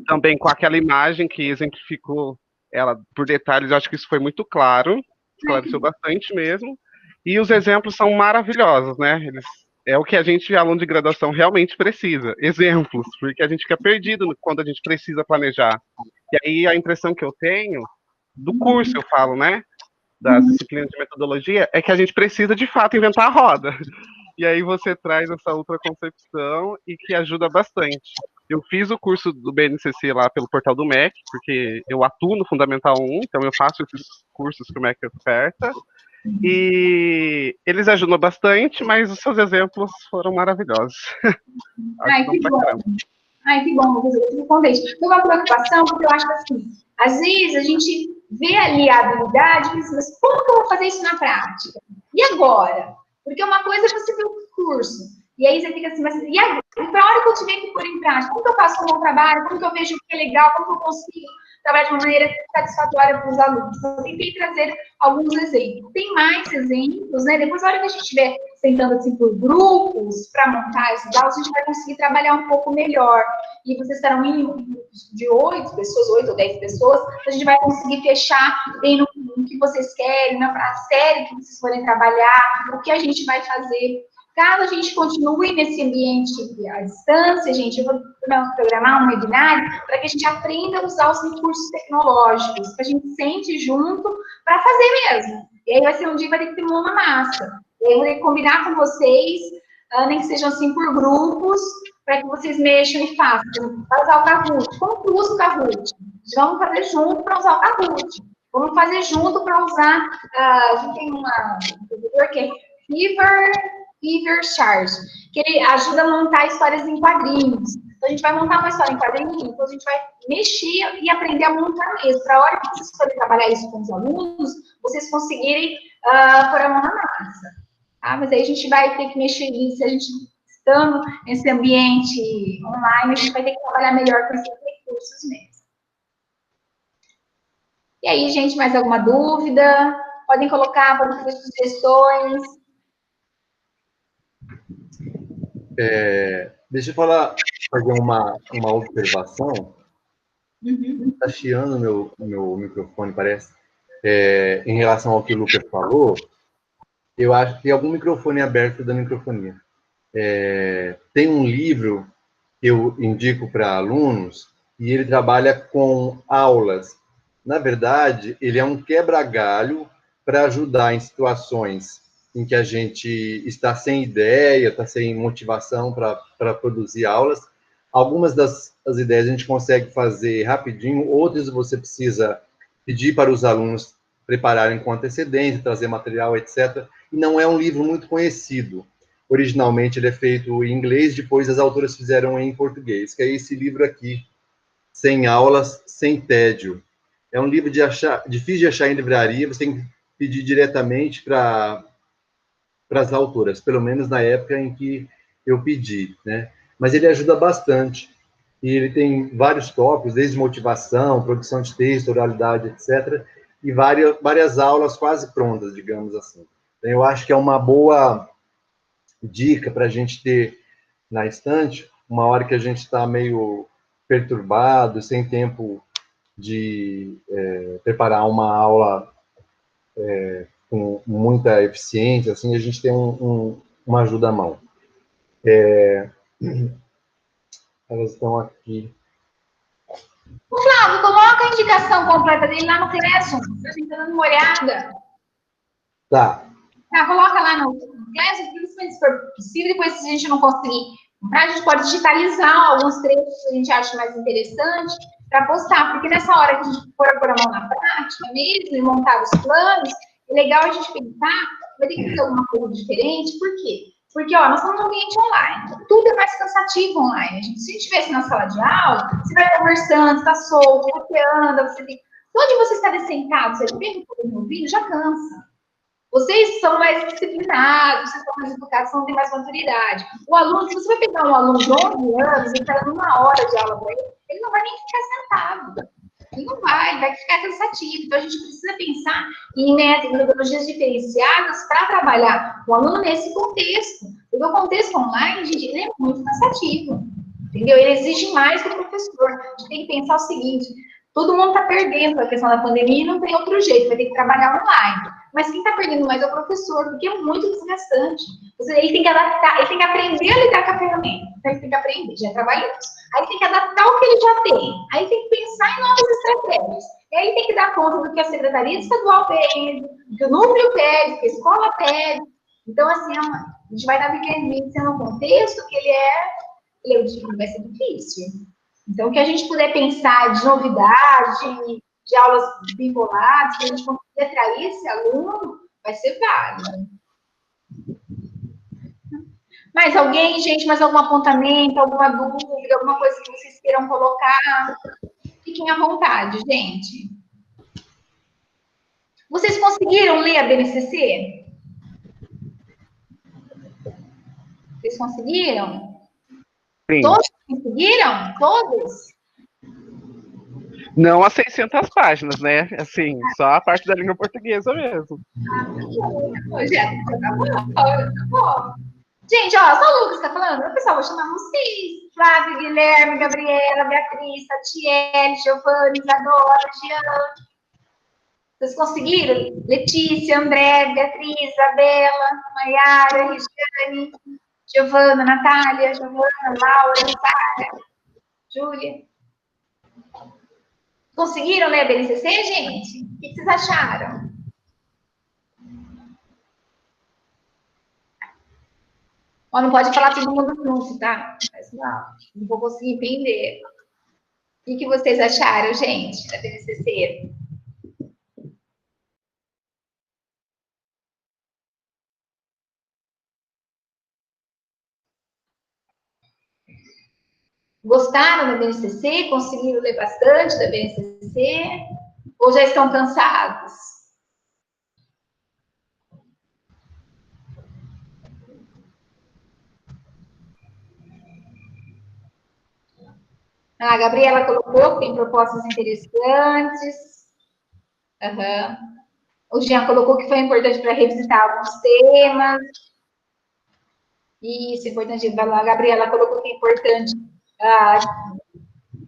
também com aquela imagem que exemplificou ela por detalhes. Eu acho que isso foi muito claro, esclareceu bastante mesmo. E os exemplos são maravilhosos, né? É o que a gente, aluno de graduação, realmente precisa. Exemplos, porque a gente fica perdido quando a gente precisa planejar. E aí a impressão que eu tenho, do curso eu falo, né? Das disciplinas de metodologia, é que a gente precisa, de fato, inventar a roda. E aí você traz essa outra concepção e que ajuda bastante. Eu fiz o curso do BNCC lá pelo portal do MEC, porque eu atuo no Fundamental 1, então eu faço esses cursos que o MEC oferta. E eles ajudam bastante, mas os seus exemplos foram maravilhosos. Ai, que bom. Ai, que bom, eu fico contente. Foi uma preocupação, porque eu acho que, assim, às vezes a gente vê ali a habilidade e pensa, mas como que eu vou fazer isso na prática? E agora? Porque uma coisa é você ter um curso, e aí você fica assim, mas e agora? E para a hora que eu tiver que pôr em prática, como que eu faço o meu trabalho? Como que eu vejo o que é legal? Como que eu consigo trabalhar de uma maneira satisfatória para os alunos? Então, eu tentei trazer alguns exemplos. Tem mais exemplos, né? Depois, na hora que a gente estiver sentando assim por grupos para montar esses aulas, a gente vai conseguir trabalhar um pouco melhor. E vocês estarão em grupos de 8 pessoas, 8 ou 10 pessoas, a gente vai conseguir fechar bem no que vocês querem, na série que vocês forem trabalhar, o que a gente vai fazer. Caso a gente continue nesse ambiente à distância, gente, eu vou programar um webinário para que a gente aprenda a usar os recursos tecnológicos, que a gente sente junto para fazer mesmo. E aí vai ser um dia que vai ter que ter mão na massa. E aí eu vou ter que combinar com vocês, nem que sejam assim por grupos, para que vocês mexam e façam. Para usar o Kahoot. Como que usa o Kahoot? Vamos fazer junto para usar o Kahoot. Vamos fazer junto para usar. A gente tem um servidor que é Fever Charge, que ele ajuda a montar histórias em quadrinhos. Então, a gente vai montar uma história em quadrinhos, então a gente vai mexer e aprender a montar mesmo. Para a hora que vocês forem trabalhar isso com os alunos, vocês conseguirem pôr a mão na massa. Tá? Mas aí a gente vai ter que mexer nisso, a gente estando nesse ambiente online, a gente vai ter que trabalhar melhor com esses recursos mesmo. E aí, gente, mais alguma dúvida? Podem colocar, podem fazer sugestões. Deixa eu fazer uma observação. Está chiando meu microfone, parece. Em relação ao que o Lucas falou, eu acho que tem algum microfone aberto da microfonia. Tem um livro que eu indico para alunos e ele trabalha com aulas. Na verdade, ele é um quebra-galho para ajudar em situações em que a gente está sem ideia, está sem motivação para produzir aulas. Algumas das ideias a gente consegue fazer rapidinho, outras você precisa pedir para os alunos prepararem com antecedência, trazer material, etc. E não é um livro muito conhecido. Originalmente ele é feito em inglês, depois as autoras fizeram em português, que é esse livro aqui, Sem Aulas, Sem Tédio. É um livro difícil de achar em livraria, você tem que pedir diretamente para as autoras, pelo menos na época em que eu pedi, né? Mas ele ajuda bastante. E ele tem vários tópicos, desde motivação, produção de texto, oralidade, etc. E várias aulas quase prontas, digamos assim. Então, eu acho que é uma boa dica para a gente ter na estante, uma hora que a gente está meio perturbado, sem tempo de preparar uma aula com muita eficiência, assim, a gente tem uma ajuda à mão. Elas estão aqui. Flávio, coloca a indicação completa dele lá no Classroom, para a gente estar dando uma olhada. Tá. Coloca lá no Classroom, principalmente se for possível, depois se a gente não conseguir comprar, a gente pode digitalizar alguns trechos que a gente acha mais interessante para postar, porque nessa hora que a gente for pôr a mão na prática mesmo e montar os planos, é legal a gente pensar, vai ter que fazer alguma coisa diferente, por quê? Porque, nós estamos num ambiente online, tudo é mais cansativo online. Se a gente estivesse na sala de aula, você vai conversando, está solto, você anda, você tem... Onde você está sentado, você vê o ouvindo, já cansa. Vocês são mais disciplinados, vocês são mais educados, vocês não têm mais maturidade. O aluno, se você vai pegar um aluno de 11 anos e está dando 1 hora de aula para ele não vai nem ficar sentado. Ele não vai ficar cansativo. Então, a gente precisa pensar em metodologias diferenciadas para trabalhar o aluno nesse contexto. Porque o contexto online, gente, ele é muito cansativo. Entendeu? Ele exige mais do professor. A gente tem que pensar o seguinte, todo mundo está perdendo a questão da pandemia e não tem outro jeito, vai ter que trabalhar online. Mas quem está perdendo mais é o professor, porque é muito desgastante. Ele tem que adaptar, ele tem que aprender a lidar com a ferramenta. Então, ele tem que aprender, já trabalhou isso. Aí tem que adaptar o que ele já tem. Aí tem que pensar em novas estratégias. E aí tem que dar conta do que a Secretaria Estadual pede, do que o núcleo pede, do que a escola pede. Então, assim, a gente vai estar vivendo um contexto que ele vai ser difícil. Então, o que a gente puder pensar de novidade, de aulas vinculadas, que a gente conseguir atrair esse aluno, vai ser válido. Mais alguém, gente? Mais algum apontamento, alguma dúvida, alguma coisa que vocês queiram colocar? Fiquem à vontade, gente. Vocês conseguiram ler a BNCC? Vocês conseguiram? Sim. Todos conseguiram? Todos? Não as 600 páginas, né? Assim, só a parte da língua portuguesa mesmo. Tá bom. Gente, ó, só o Lucas tá falando. O pessoal, vou chamar vocês. Flávio, Guilherme, Gabriela, Beatriz, Tatiele, Giovanni, Isadora, Jean. Vocês conseguiram? Letícia, André, Beatriz, Isabela, Maiara, Regiane, Giovana, Natália, Giovana, Laura, Sara, Júlia. Conseguiram ler a BNCC, gente? O que vocês acharam? Ó, não pode falar todo mundo junto, tá? Mas não vou conseguir entender. O que vocês acharam, gente, da BNCC? Gostaram da BNCC? Conseguiram ler bastante da BNCC? Ou já estão cansados? A Gabriela colocou que tem propostas interessantes. Uhum. O Jean colocou que foi importante para revisitar alguns temas. Isso, importante. A Gabriela colocou que é importante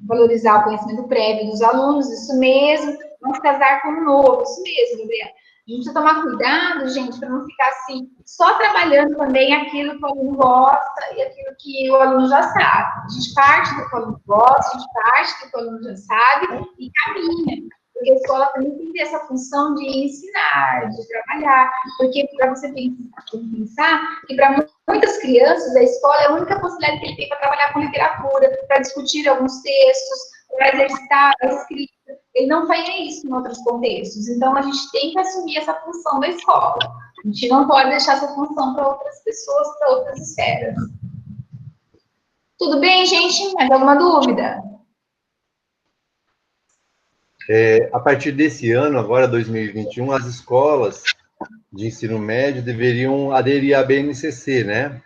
valorizar o conhecimento prévio dos alunos, isso mesmo. Vamos casar com o novo, isso mesmo, Gabriela. A gente precisa tomar cuidado, gente, para não ficar assim, só trabalhando também aquilo que o aluno gosta e aquilo que o aluno já sabe. A gente parte do que o aluno gosta, a gente parte do que o aluno já sabe e caminha. Porque a escola também tem que ter essa função de ensinar, de trabalhar. Porque para você pensar que para muitas crianças a escola é a única possibilidade que ele tem para trabalhar com literatura, para discutir alguns textos, para exercitar a escrita. Ele não faz isso em outros contextos. Então, a gente tem que assumir essa função da escola. A gente não pode deixar essa função para outras pessoas, para outras esferas. Tudo bem, gente? Mais alguma dúvida? A partir desse ano, agora 2021, as escolas de ensino médio deveriam aderir à BNCC, né?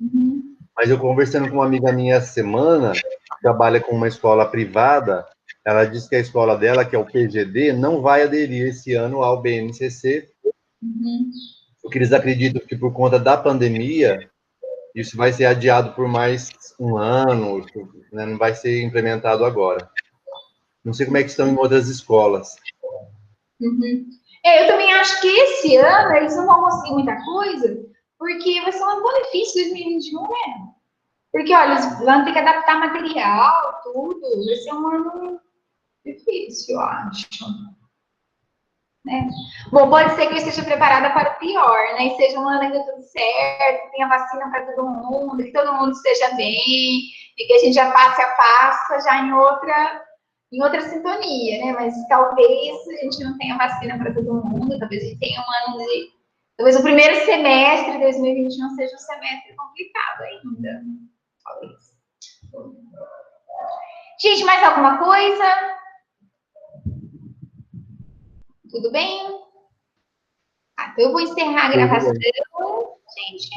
Uhum. Mas eu conversando com uma amiga minha essa semana, que trabalha com uma escola privada, ela disse que a escola dela, que é o PGD, não vai aderir esse ano ao BNCC, porque eles acreditam que por conta da pandemia, isso vai ser adiado por mais um ano, né? Não vai ser implementado agora. Não sei como é que estão em outras escolas. Uhum. Eu também acho que esse ano eles não vão conseguir muita coisa, porque vai ser um benefício 2021, né? Porque, olha, eles vão ter que adaptar material, tudo. Vai ser um ano difícil, eu acho. Né? Bom, pode ser que eu esteja preparada para o pior, né? E seja um ano ainda tudo certo, tenha vacina para todo mundo, que todo mundo esteja bem, e que a gente já passe a pasta já em outra sintonia, né? Mas talvez a gente não tenha vacina para todo mundo, talvez a gente tenha um ano de... Talvez o primeiro semestre de 2021 seja um semestre complicado ainda. Talvez. Gente, mais alguma coisa? Tudo bem? Então eu vou encerrar a gravação, gente.